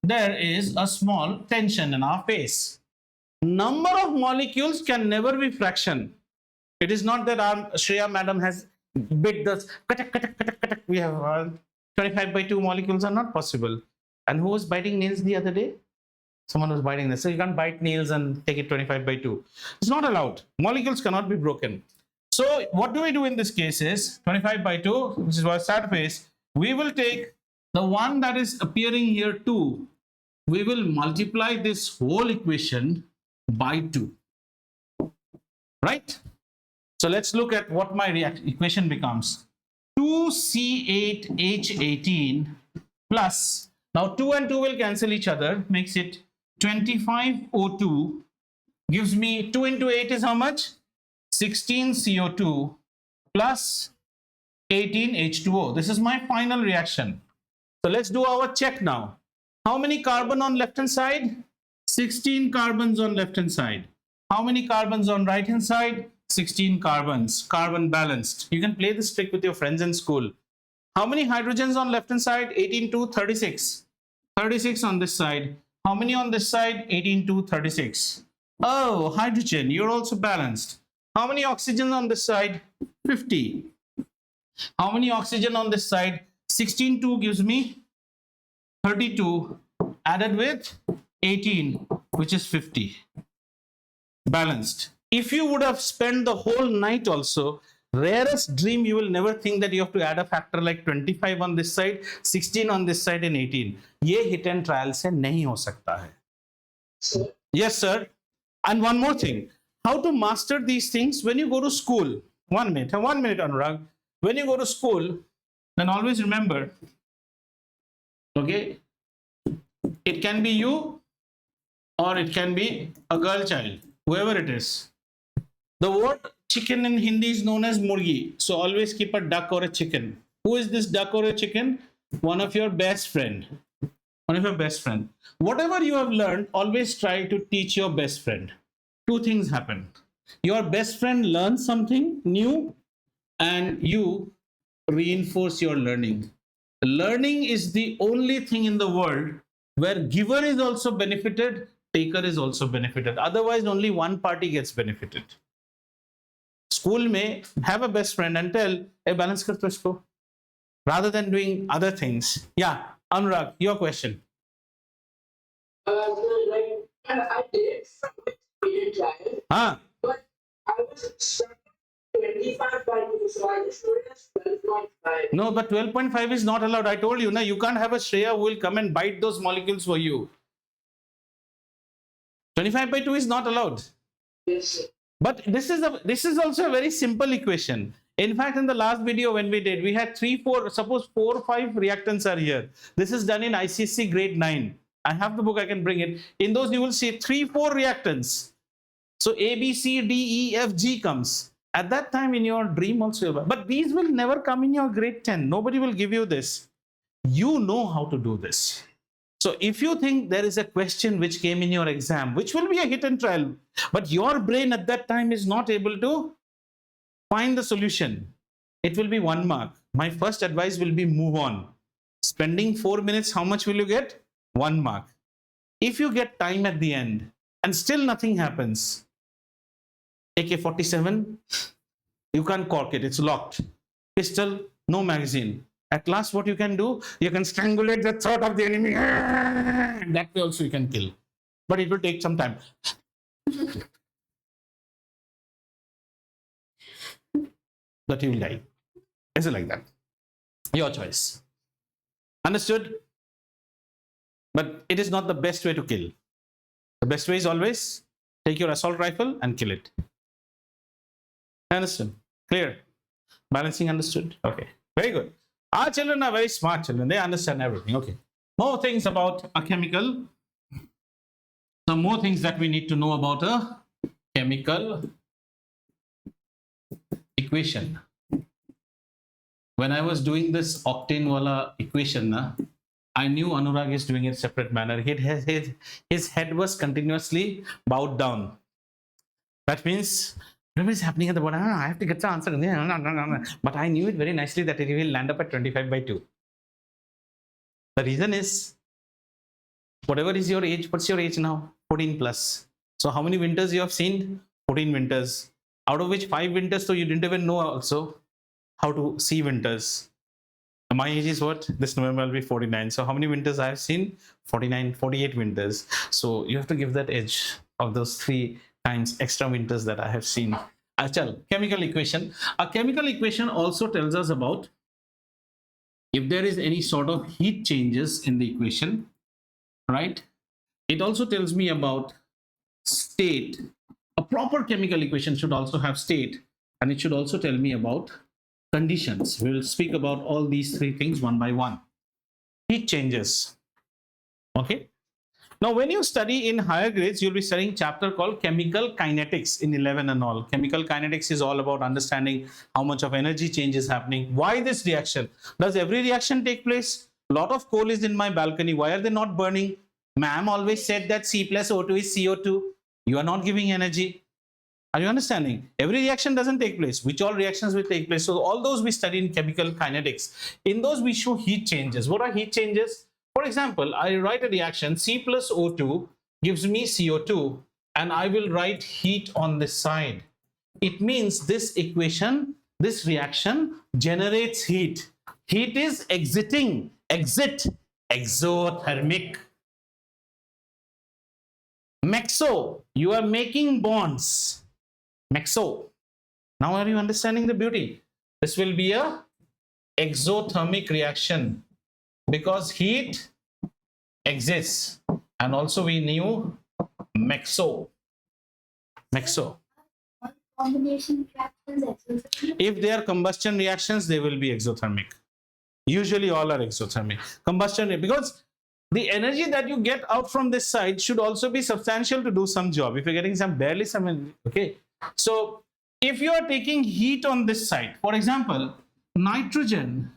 there is a small tension in our face. Number of molecules can never be fraction. It is not that our Shreya madam has bit this. We have 25 by 2 molecules are not possible. And who was biting nails the other day? Someone was biting this. So you can't bite nails and take it 25 by 2. It's not allowed. Molecules cannot be broken. So what do we do in this case is 25 by 2, which is our surface. We will take the one that is appearing here 2. We will multiply this whole equation by 2. Right? So let's look at what my equation becomes. 2C8H18 plus, now 2 and 2 will cancel each other, makes it 25O2, gives me 2 into 8 is how much? 16CO2 plus 18H2O. This is my final reaction. So let's do our check now. How many carbon on left hand side? 16 carbons on left hand side. How many carbons on right hand side? 16 carbons. Carbon balanced. You can play this trick with your friends in school. How many hydrogens on left hand side? 18 to 36. 36 on this side. How many on this side? 18 to 36. Oh, hydrogen, you're also balanced. How many oxygen on this side? 50. How many oxygen on this side? 16 2 gives me 32 added with 18, which is 50. Balanced. If you would have spent the whole night also, rarest dream, you will never think that you have to add a factor like 25 on this side, 16 on this side and 18. ये hit and trial से नहीं हो सकता है. Yes, sir. And one more thing, how to master these things when you go to school. 1 minute, Anurag. When you go to school, then always remember, okay, it can be you or it can be a girl child, whoever it is. The word chicken in Hindi is known as murgi. So always keep a duck or a chicken. Who is this duck or a chicken? One of your best friend. One of your best friend. Whatever you have learned, always try to teach your best friend. Two things happen. Your best friend learns something new and you reinforce your learning. Learning is the only thing in the world where giver is also benefited, taker is also benefited. Otherwise, only one party gets benefited. School may have a best friend and tell, hey, balance kar to isko, rather than doing other things. Yeah, Anurag, your question. Like, I did some experience trial, but I was stuck at 25 by 2, so I just wrote it as 12.5. No, but 12.5 is not allowed. I told you, na, you can't have a Shreya who will come and bite those molecules for you. 25 by 2 is not allowed. Yes, sir. But this is also a very simple equation. In fact, in the last video when we did, we had 4 or 5 reactants are here. This is done in ICSE grade 9. I have the book, I can bring it. In those you will see 3-4 reactants. So A, B, C, D, E, F, G comes. At that time in your dream also. But these will never come in your grade 10. Nobody will give you this. You know how to do this. So if you think there is a question which came in your exam, which will be a hit and trial, but your brain at that time is not able to find the solution, it will be 1 mark. My first advice will be move on. Spending 4 minutes, how much will you get? 1 mark. If you get time at the end and still nothing happens, AK-47, you can't cork it, it's locked. Pistol, no magazine. At last, what you can do, you can strangulate the throat of the enemy. That way also you can kill. But it will take some time. But you will die. Is it like that? Your choice. Understood? But it is not the best way to kill. The best way is always take your assault rifle and kill it. Understood? Clear? Balancing understood? Okay. Very good. Our children are very smart children. They understand everything. Okay. More things about a chemical. Some more things that we need to know about a chemical equation. When I was doing this octane wala equation, I knew Anurag is doing it in a separate manner. His head was continuously bowed down. That means whatever is happening at the bottom, I have to get the answer. But I knew it very nicely that it will land up at 25 by 2. The reason is, whatever is your age, what's your age now? 14 plus. So how many winters you have seen? 14 winters. Out of which 5 winters, so you didn't even know also how to see winters. My age is what? This November will be 49. So how many winters I have seen? 49, 48 winters. So you have to give that edge of those 3 times extra winters that I have seen. Achal, chemical equation. A chemical equation also tells us about if there is any sort of heat changes in the equation, right? It also tells me about state. A proper chemical equation should also have state, and it should also tell me about conditions. We will speak about all these 3 things one by one. Heat changes. Okay. Now, when you study in higher grades, you'll be studying a chapter called chemical kinetics in 11 and all. Chemical kinetics is all about understanding how much of energy change is happening. Why this reaction? Does every reaction take place? Lot of coal is in my balcony. Why are they not burning? Ma'am always said that C plus O2 is CO2. You are not giving energy. Are you understanding? Every reaction doesn't take place. Which all reactions will take place? So all those we study in chemical kinetics. In those we show heat changes. What are heat changes? For example, I write a reaction C plus O2 gives me CO2 and I will write heat on this side. It means this equation, this reaction generates heat. Heat is exiting, exothermic. Mexo, you are making bonds. Mexo. Now are you understanding the beauty? This will be a exothermic reaction because heat exists. And also we knew mexo. Combination reactions exothermic. If they are combustion reactions, they will be exothermic. Usually all are exothermic. Combustion, because the energy that you get out from this side should also be substantial to do some job. If you're getting barely some energy, okay. So if you are taking heat on this side, for example, nitrogen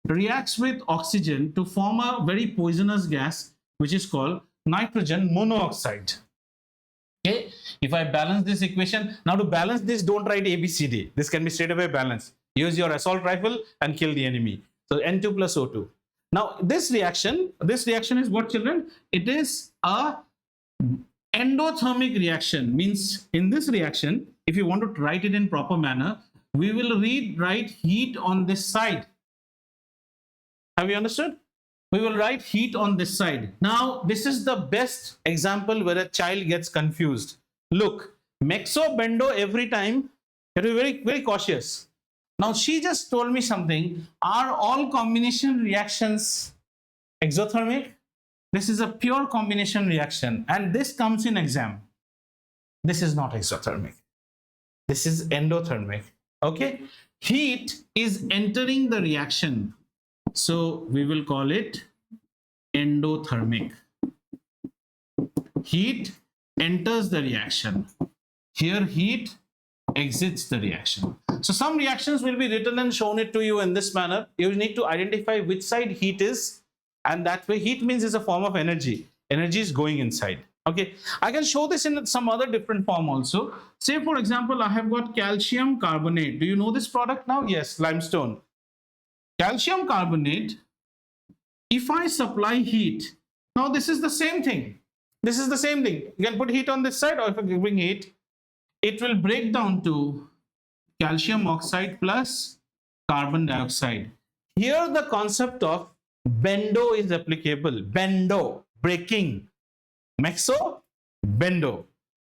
reacts with oxygen to form a very poisonous gas, which is called nitrogen monoxide. Okay, if I balance this equation, now to balance this, don't write ABCD. This can be straight away balanced. Use your assault rifle and kill the enemy. So N2 plus O2. Now this reaction is what, children? It is a endothermic reaction. Means in this reaction, if you want to write it in proper manner, we will write heat on this side. Have you understood? We will write heat on this side. Now, this is the best example where a child gets confused. Look, mexo, bendo every time. You have to be very, very cautious. Now, she just told me something. Are all combination reactions exothermic? This is a pure combination reaction. And this comes in exam. This is not exothermic. This is endothermic. Okay? Heat is entering the reaction. So we will call it endothermic. Heat enters the reaction. Here heat exits the reaction. So some reactions will be written and shown it to you in this manner. You need to identify which side heat is, and that way heat means is a form of energy. Energy is going inside. Okay, I can show this in some other different form also. Say for example, I have got calcium carbonate. Do you know this product now? Yes, limestone. Calcium carbonate, if I supply heat, now this is the same thing. This is the same thing. You can put heat on this side, or if I'm giving heat, it will break down to calcium oxide plus carbon dioxide. Here the concept of bendo is applicable. Bendo, breaking. Mexo, bendo.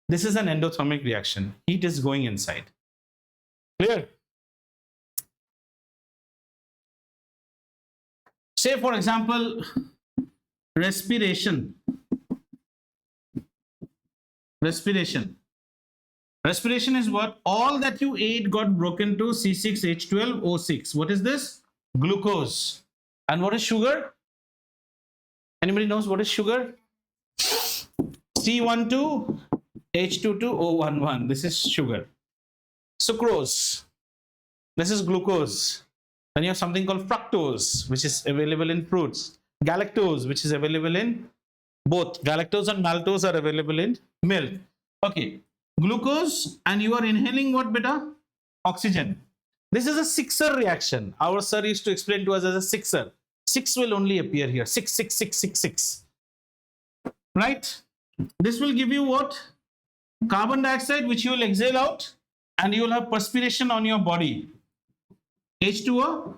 This is an endothermic reaction. Heat is going inside. Clear? Say for example, respiration. Respiration is what? All that you ate got broken to C6H12O6. What is this? Glucose. And what is sugar? Anybody knows what is sugar? C12H22O11. This is sugar. Sucrose. This is glucose. Then you have something called fructose, which is available in fruits. Galactose, which is available in both. Galactose and maltose are available in milk. Okay. Glucose, and you are inhaling what, beta? Oxygen. This is a sixer reaction. Our sir used to explain to us as a sixer. 6 will only appear here. 6, 6, 6, 6, 6. Right? This will give you what? Carbon dioxide, which you will exhale out, and you will have perspiration on your body. H2O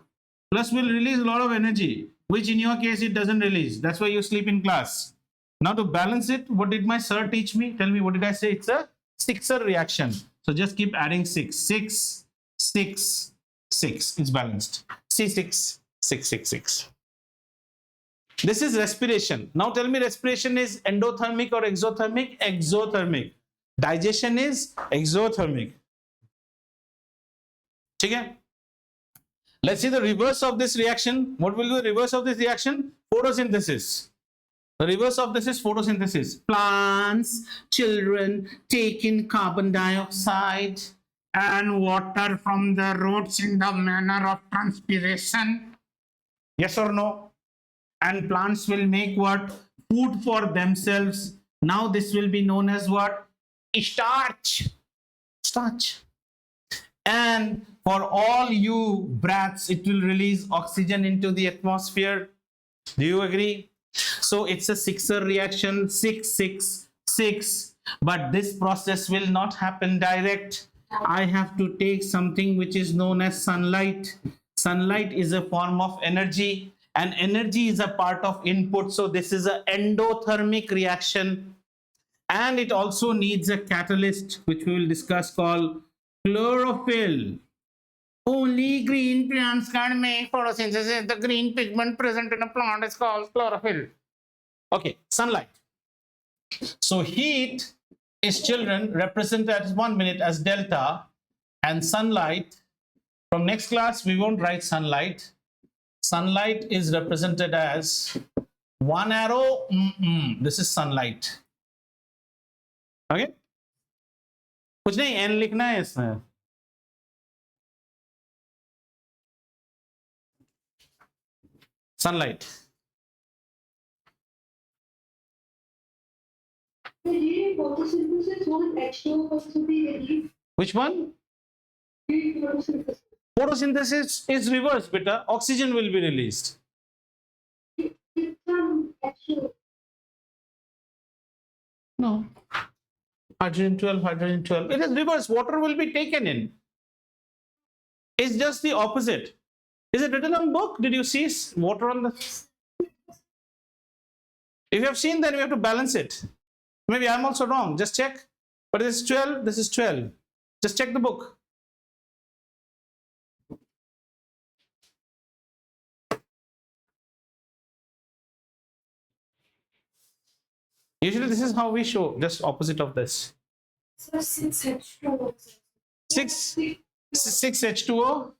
plus will release a lot of energy, which in your case it doesn't release. That's why you sleep in class. Now to balance it, what did my sir teach me? Tell me, what did I say? It's a sixer reaction. So just keep adding 6. 6, 6, 6. It's balanced. C6, 6, 6, 6. This is respiration. Now tell me, respiration is endothermic or exothermic? Exothermic. Digestion is exothermic. Okay? Let's see the reverse of this reaction. What will be the reverse of this reaction? Photosynthesis. The reverse of this is photosynthesis. Plants, children take in carbon dioxide and water from the roots in the manner of transpiration. Yes or no? and plants will make what? Food for themselves. Now this will be known as what? Starch. Starch. And for all you brats, it will release oxygen into the atmosphere. Do you agree? So it's a sixer reaction, 6, 6, 6. But this process will not happen direct. I have to take something which is known as sunlight. Sunlight is a form of energy, and energy is a part of input. So this is an endothermic reaction. And it also needs a catalyst, which we will discuss, called chlorophyll. Only green plants can make photosynthesis. The green pigment present in a plant is called chlorophyll. Okay, sunlight. So heat is, children, represented as 1 minute as delta, and sunlight, from next class we won't write sunlight. Sunlight is represented as 1 arrow. This is sunlight. Okay, कुछ नहीं, n लिखना है इसमें. Sunlight. During photosynthesis, won't H2O also be released? Which one? During photosynthesis. Photosynthesis is reversed, beta. Oxygen will be released. It's H2O. No. Hydrogen 12, hydrogen 12. It is reverse. Water will be taken in. It's just the opposite. Is it written on book? Did you see water on the... If you have seen, then we have to balance it. Maybe I'm also wrong. Just check. But this is 12. This is 12. Just check the book. Usually this is how we show, just opposite of this. So 6 H2O. 6 H2O.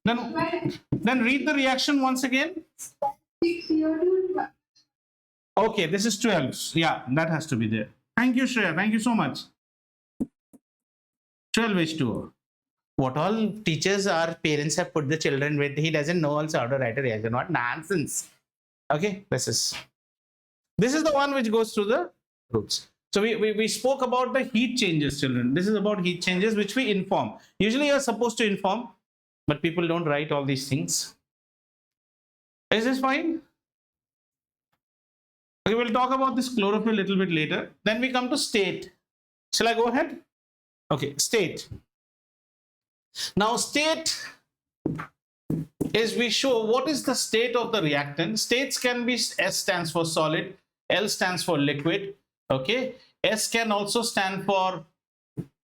Then read the reaction once again. 6 CO2. Okay, this is 12. Yeah, that has to be there. Thank you, Shreya. Thank you so much. 12 H2O. What all teachers or parents have put the children with, he doesn't know also how to write a reaction. What nonsense. Okay, this is the one which goes through the roots. So we spoke about the heat changes, children. This is about heat changes which we inform. Usually you are supposed to inform, but people don't write all these things. Is this fine? Okay, we'll talk about this chlorophyll a little bit later. Then we come to state. Shall I go ahead? Okay, state. Now state is, we show what is the state of the reactant. States can be, S stands for solid, L stands for liquid. Okay, S can also stand for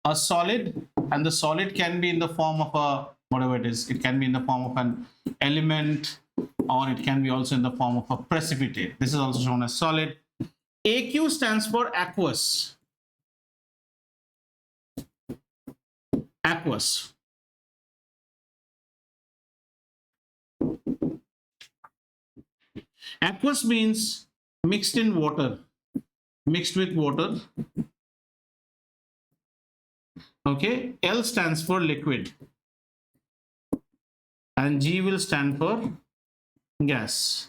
a solid, and the solid can be in the form of a, whatever it is, it can be in the form of an element, or it can be also in the form of a precipitate. This is also shown as solid. AQ stands for aqueous. Aqueous. Aqueous means mixed in water, mixed with water. Okay, L stands for liquid, and G will stand for gas.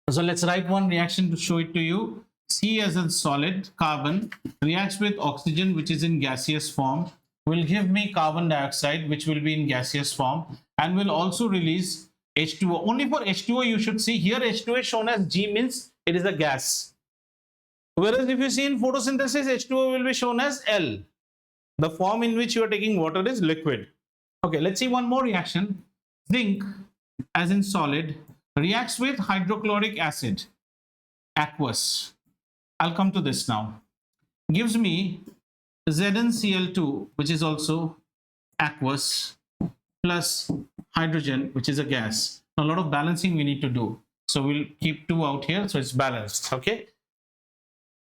So let's write one reaction to show it to you. C as in solid, carbon, reacts with oxygen which is in gaseous form, will give me carbon dioxide which will be in gaseous form, and will also release H2O. Only for H2O you should see here, H2O is shown as G, means it is a gas. Whereas if you see in photosynthesis, H2O will be shown as L. The form in which you are taking water is liquid. Okay, let's see one more reaction. Zinc, as in solid, reacts with hydrochloric acid, aqueous. I'll come to this now. Gives me ZnCl2, which is also aqueous, plus hydrogen, which is a gas. A lot of balancing we need to do. So we'll keep 2 out here, so it's balanced. Okay.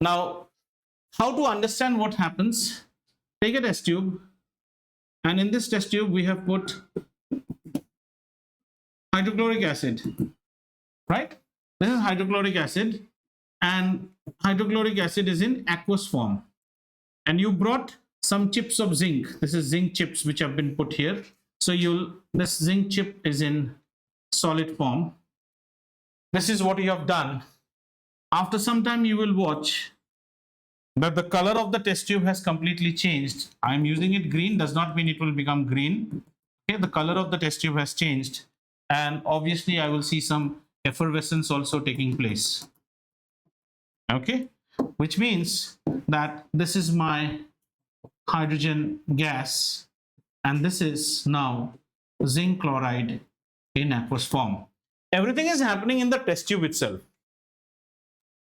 Now, how to understand what happens? Take a test tube, and in this test tube we have put hydrochloric acid, right? This is hydrochloric acid, and hydrochloric acid is in aqueous form. And you brought some chips of zinc. This is zinc chips which have been put here. So this zinc chip is in solid form. this is what you have done. After some time, you will watch that the color of the test tube has completely changed. I'm using it green, does not mean it will become green. Okay, the color of the test tube has changed, and obviously I will see some effervescence also taking place. Okay, which means that this is my hydrogen gas, and this is now zinc chloride in aqueous form. Everything is happening in the test tube itself.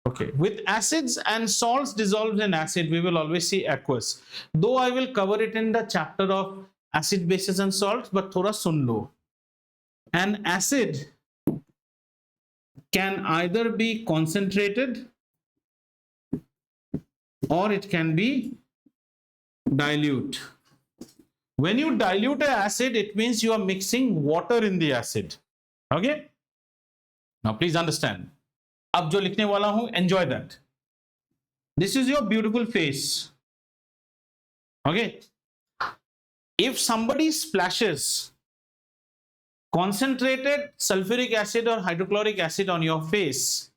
Okay, with acids and salts dissolved in acid, we will always see aqueous. Though I will cover it in the chapter of acid, bases and salts, but thoda sun lo. An acid can either be concentrated or it can be dilute. When you dilute an acid, it means you are mixing water in the acid. Okay? Now please understand. अब जो लिखने वाला हूं, enjoy that. This is your beautiful face. Okay? If somebody splashes concentrated sulfuric acid or hydrochloric acid on your face,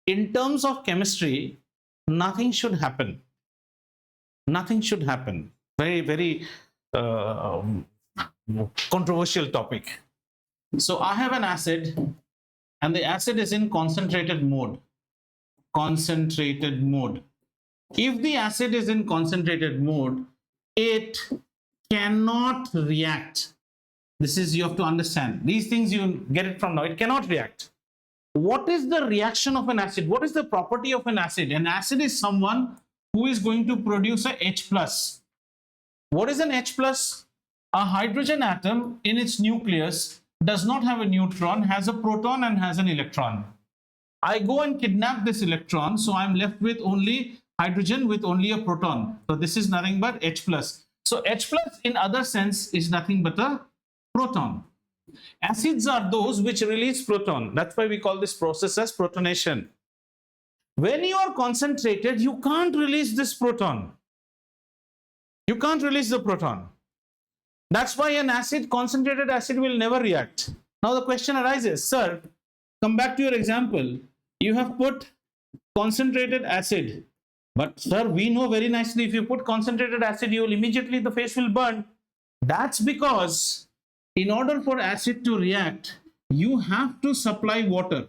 in terms of chemistry, nothing should happen. Nothing should happen. Very, very controversial topic. So I have an acid, and the acid is in concentrated mode. Concentrated mode. If the acid is in concentrated mode, it cannot react. This is, you have to understand. These things you get it from now. It cannot react. What is the reaction of an acid? What is the property of an acid? An acid is someone who is going to produce a H+. What is an H+? A hydrogen atom in its nucleus does not have a neutron, has a proton and has an electron. I go and kidnap this electron, so I'm left with only hydrogen with only a proton. So this is nothing but H+. So H+ in other sense is nothing but a proton. Acids are those which release proton. That's why we call this process as protonation. When you are concentrated, you can't release this proton. You can't release the proton. That's why an acid, concentrated acid, will never react. Now the question arises, sir, come back to your example. You have put concentrated acid. But sir, we know very nicely if you put concentrated acid, you will immediately, the face will burn. That's because in order for acid to react, you have to supply water.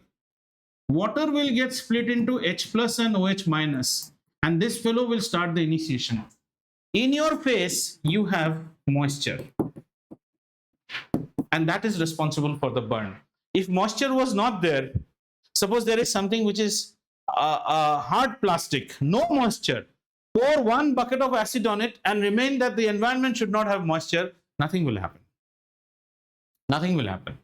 Water will get split into H+ and OH-, and this fellow will start the initiation. In your face, you have moisture, and that is responsible for the burn. If moisture was not there, suppose there is something which is a hard plastic, no moisture, pour one bucket of acid on it and remain that the environment should not have moisture, nothing will happen. Nothing will happen.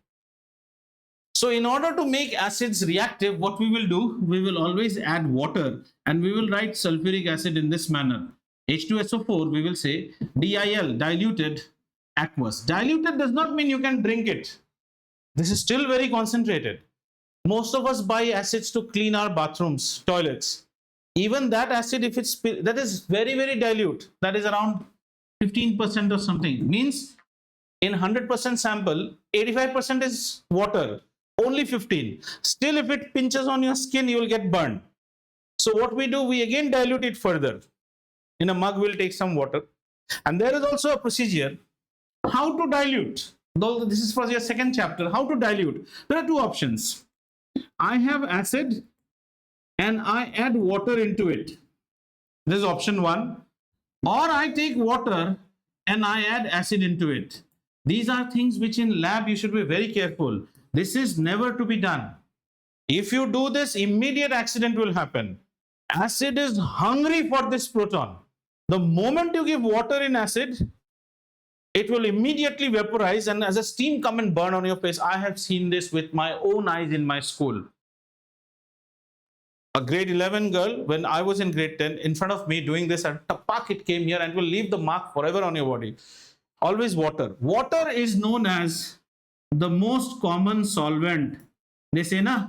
So in order to make acids reactive, what we will do, we will always add water, and we will write sulfuric acid in this manner. H2SO4, we will say DIL, diluted aqueous. Diluted does not mean you can drink it. This is still very concentrated. Most of us buy acids to clean our bathrooms, toilets. Even that acid, if it's, that is very, very dilute. That is around 15% or something. Means in 100% sample, 85% is water. Only 15. Still, if it pinches on your skin, you will get burned. So what we do, we again dilute it further. In a mug, we'll take some water. And there is also a procedure. How to dilute? Though this is for your second chapter. How to dilute? There are two options. I have acid and I add water into it. This is option one. Or I take water and I add acid into it. These are things which in lab you should be very careful. This is never to be done. If you do this, immediate accident will happen. Acid is hungry for this proton. The moment you give water in acid, it will immediately vaporize and as a steam come and burn on your face. I have seen this with my own eyes in my school. A grade 11 girl, when I was in grade 10, in front of me doing this, and tapak, it came here and will leave the mark forever on your body. Always water. Water is known as the most common solvent. They say na,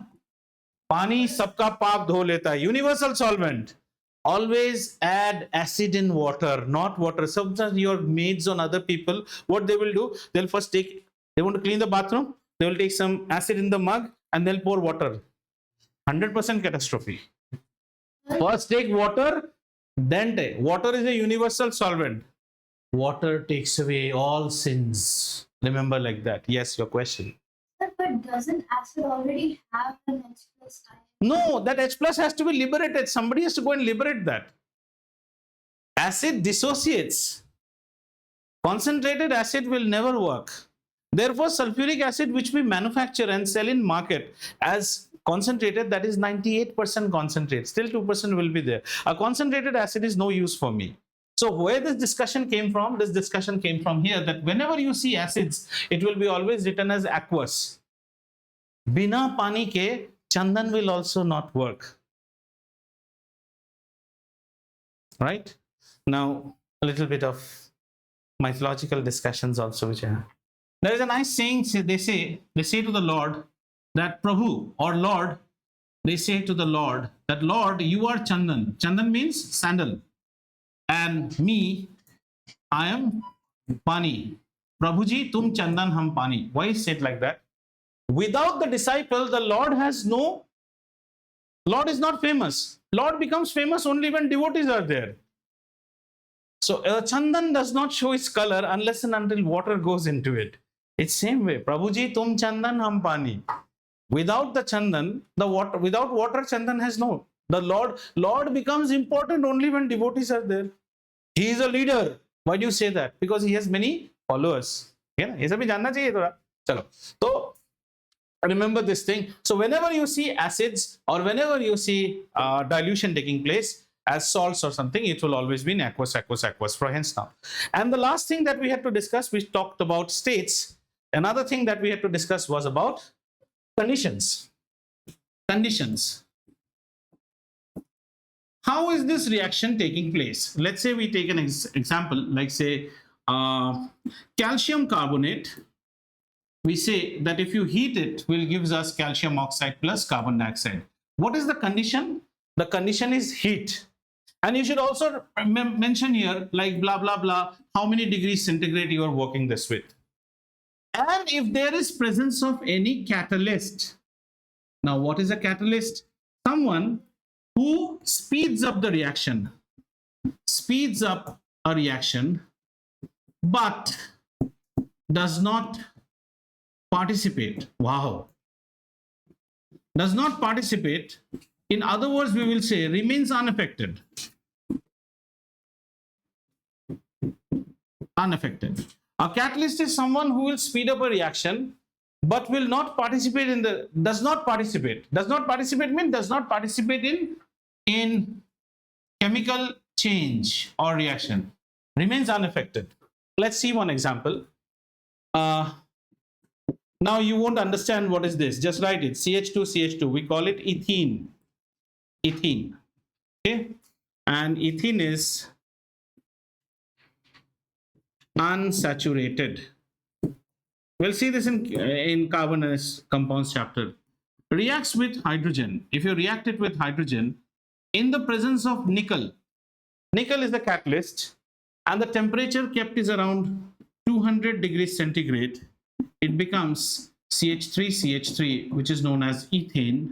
pani sabka paap dho leta hai. Universal solvent. Always add acid in water, not water. Sometimes your maids on other people, what they will do, they'll first take, they want to clean the bathroom, they will take some acid in the mug and they'll pour water. 100% catastrophe. First take water, then take. Water is a universal solvent. Water takes away all sins. Remember like that. Yes, your question. Sir, but doesn't acid already have an H plus ion? No, that H plus has to be liberated. Somebody has to go and liberate that. Acid dissociates. Concentrated acid will never work. Therefore, sulfuric acid, which we manufacture and sell in market as concentrated, that is 98% concentrate. Still 2% will be there. A concentrated acid is no use for me. So where this discussion came from? This discussion came from here, that whenever you see acids, it will be always written as aqueous. Bina pani ke chandan will also not work. Right? Now, a little bit of mythological discussions also which I have. There is a nice saying, they say to the Lord that Prabhu or Lord, they say to the Lord that Lord, you are Chandan. Chandan means sandal. And me, I am Pani. Prabhuji, tum Chandan, hum Pani. Why is it like that? Without the disciple, the Lord has no, Lord is not famous. Lord becomes famous only when devotees are there. So Chandan does not show its color unless and until water goes into it. It's same way. Prabhuji, tum Chandan, hum Pani. Without the Chandan, the water, without water, Chandan has no. The Lord becomes important only when devotees are there. He is a leader. Why do you say that? Because he has many followers. Yeah, ये सभी जानना चाहिए थोड़ा. चलो. So remember this thing. So whenever you see acids or whenever you see dilution taking place as salts or something, it will always be in aqueous for hence now. And the last thing that we had to discuss, we talked about states. Another thing that we had to discuss was about conditions. Conditions. How is this reaction taking place? Let's say we take an example, like say calcium carbonate. We say that if you heat it, will gives us calcium oxide plus carbon dioxide. What is the condition? The condition is heat. And you should also mention here, like blah, blah, blah, how many degrees centigrade you are working this with. And if there is presence of any catalyst. Now, what is a catalyst? Someone who speeds up the reaction, speeds up a reaction, but does not participate. Wow. Does not participate. In other words, we will say remains unaffected. Unaffected. A catalyst is someone who will speed up a reaction, but will not participate in the, does not participate. Does not participate means does not participate in chemical change or reaction. Remains unaffected. Let's see one example. Now you won't understand what is this. Just write it. CH2, we call it ethene. Ethene. Okay. And ethene is unsaturated. We'll see this in carbon and compounds chapter. Reacts with hydrogen. If you react it with hydrogen, in the presence of nickel, nickel is the catalyst, and the temperature kept is around 200 degrees centigrade. It becomes CH3, which is known as ethane,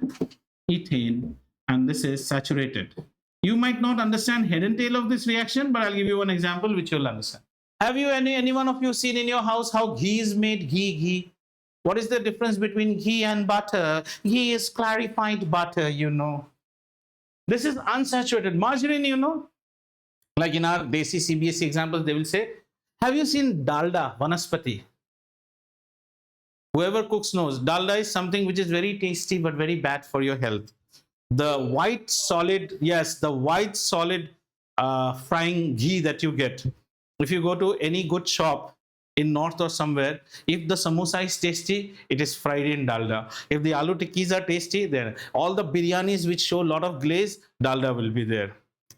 and this is saturated. You might not understand head and tail of this reaction, but I'll give you one example which you'll understand. Have you any one of you seen in your house how ghee is made? Ghee. What is the difference between ghee and butter? Ghee is clarified butter, you know. This is unsaturated. Margarine, you know. Like in our Desi CBSE examples, they will say, have you seen dalda, vanaspati? Whoever cooks knows, dalda is something which is very tasty but very bad for your health. The white solid, yes, the white solid frying ghee that you get. If you go to any good shop in north or somewhere, if the samosa is tasty, it is fried in dalda. If the aloo tikkis are tasty, then all the biryanis which show a lot of glaze, dalda will be there.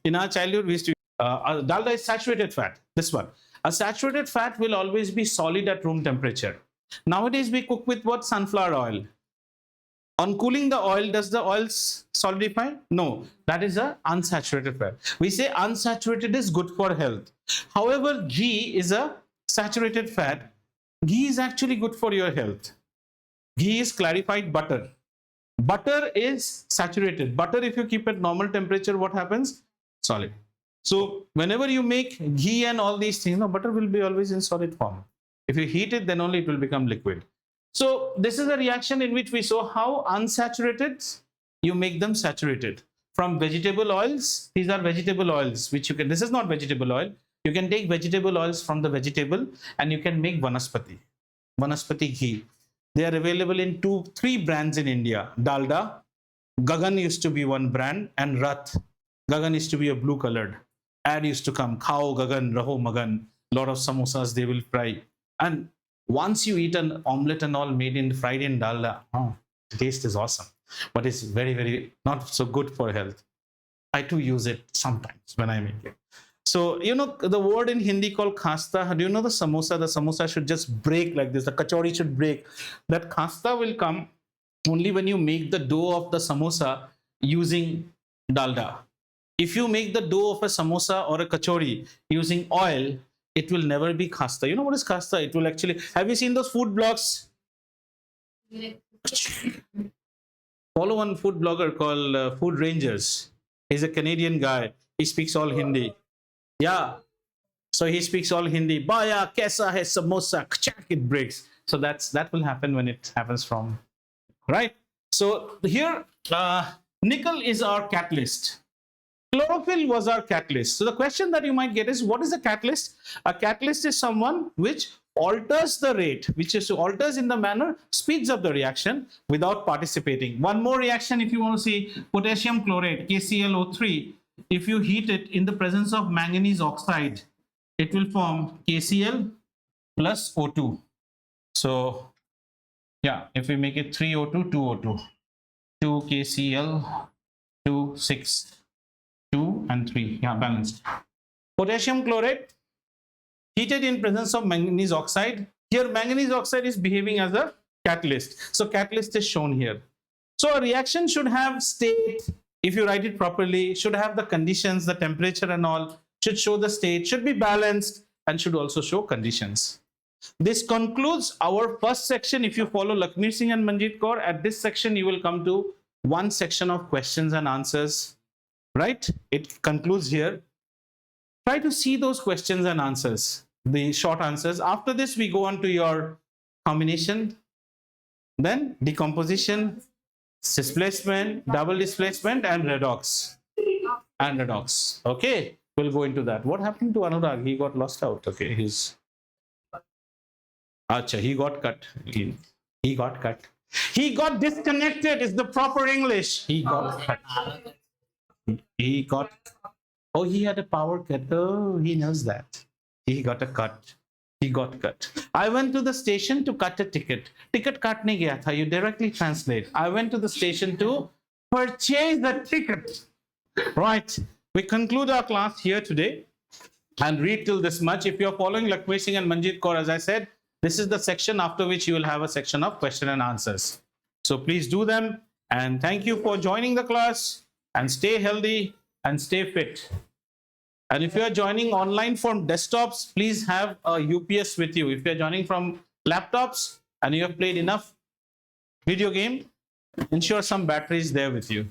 In our childhood, we used to dalda is saturated fat. This one. A saturated fat will always be solid at room temperature. Nowadays, we cook with what? Sunflower oil. On cooling the oil, does the oil solidify? No, that is a unsaturated fat. We say unsaturated is good for health. However, ghee is a saturated fat. Ghee is actually good for your health. Ghee is clarified butter. Butter is saturated. Butter, if you keep at normal temperature, what happens? Solid. So whenever you make ghee and all these things, no, butter will be always in solid form. If you heat it, then only it will become liquid. So this is a reaction in which we saw how unsaturated you make them saturated. From vegetable oils, these are vegetable oils, which you can, this is not vegetable oil. You can take vegetable oils from the vegetable and you can make vanaspati ghee. They are available in 2-3 brands in India. Dalda, Gagan used to be one brand, and Rath. Gagan used to be a blue colored. Ad used to come, Khao Gagan, Raho Magan. Lot of samosas they will fry. And once you eat an omelette and all made in fried in Dalda, the taste is awesome. But it's very, very not so good for health. I too use it sometimes when I make it. So, you know, the word in Hindi called khasta, do you know the samosa? The samosa should just break like this. The kachori should break. That khasta will come only when you make the dough of the samosa using dalda. If you make the dough of a samosa or a kachori using oil, it will never be khasta. You know what is khasta? It will actually, have you seen those food blogs? Follow one food blogger called Food Rangers. He's a Canadian guy. He speaks all Hindi. Yeah. So he speaks all Hindi. Baya, kaisa hai samosa, kachak, it breaks. So that will happen when it happens from, right? So here, nickel is our catalyst. Chlorophyll was our catalyst. So the question that you might get is, what is a catalyst? A catalyst is someone which alters the rate, which is alters in the manner, speeds up the reaction without participating. One more reaction, if you want to see potassium chlorate, KClO3, if you heat it in the presence of manganese oxide, it will form KCl plus O2. So yeah, if we make it 3O2, 2O2, 2 KCl, 2, 6, 2 and 3, yeah, balanced. Potassium chlorate, heated in presence of manganese oxide. Here manganese oxide is behaving as a catalyst. So catalyst is shown here. So a reaction should have state, if you write it properly, should have the conditions, the temperature and all, should show the state, should be balanced, and should also show conditions. This concludes our first section. If you follow Lakshmi Singh and Manjeet Kaur, at this section you will come to one section of questions and answers, right? It concludes here. Try to see those questions and answers, the short answers. After this, we go on to your combination, then decomposition, displacement, double displacement, and redox. Okay, we'll go into that. What happened to Anurag? He got lost out. Okay, he got cut. He got cut. He got disconnected is the proper English. He got cut. He got. Oh, he had a power cut. Oh, he knows that. He got a cut. He got cut. I went to the station to cut a ticket. Ticket kaatne gaya tha. You directly translate. I went to the station to purchase the ticket. Right. We conclude our class here today and read till this much. If you're following Lakshmi Singh and Manjeet Kaur, as I said, this is the section after which you will have a section of question and answers. So please do them. And thank you for joining the class, and stay healthy and stay fit. And if you are joining online from desktops, please have a UPS with you. If you are joining from laptops and you have played enough video game, ensure some battery is there with you.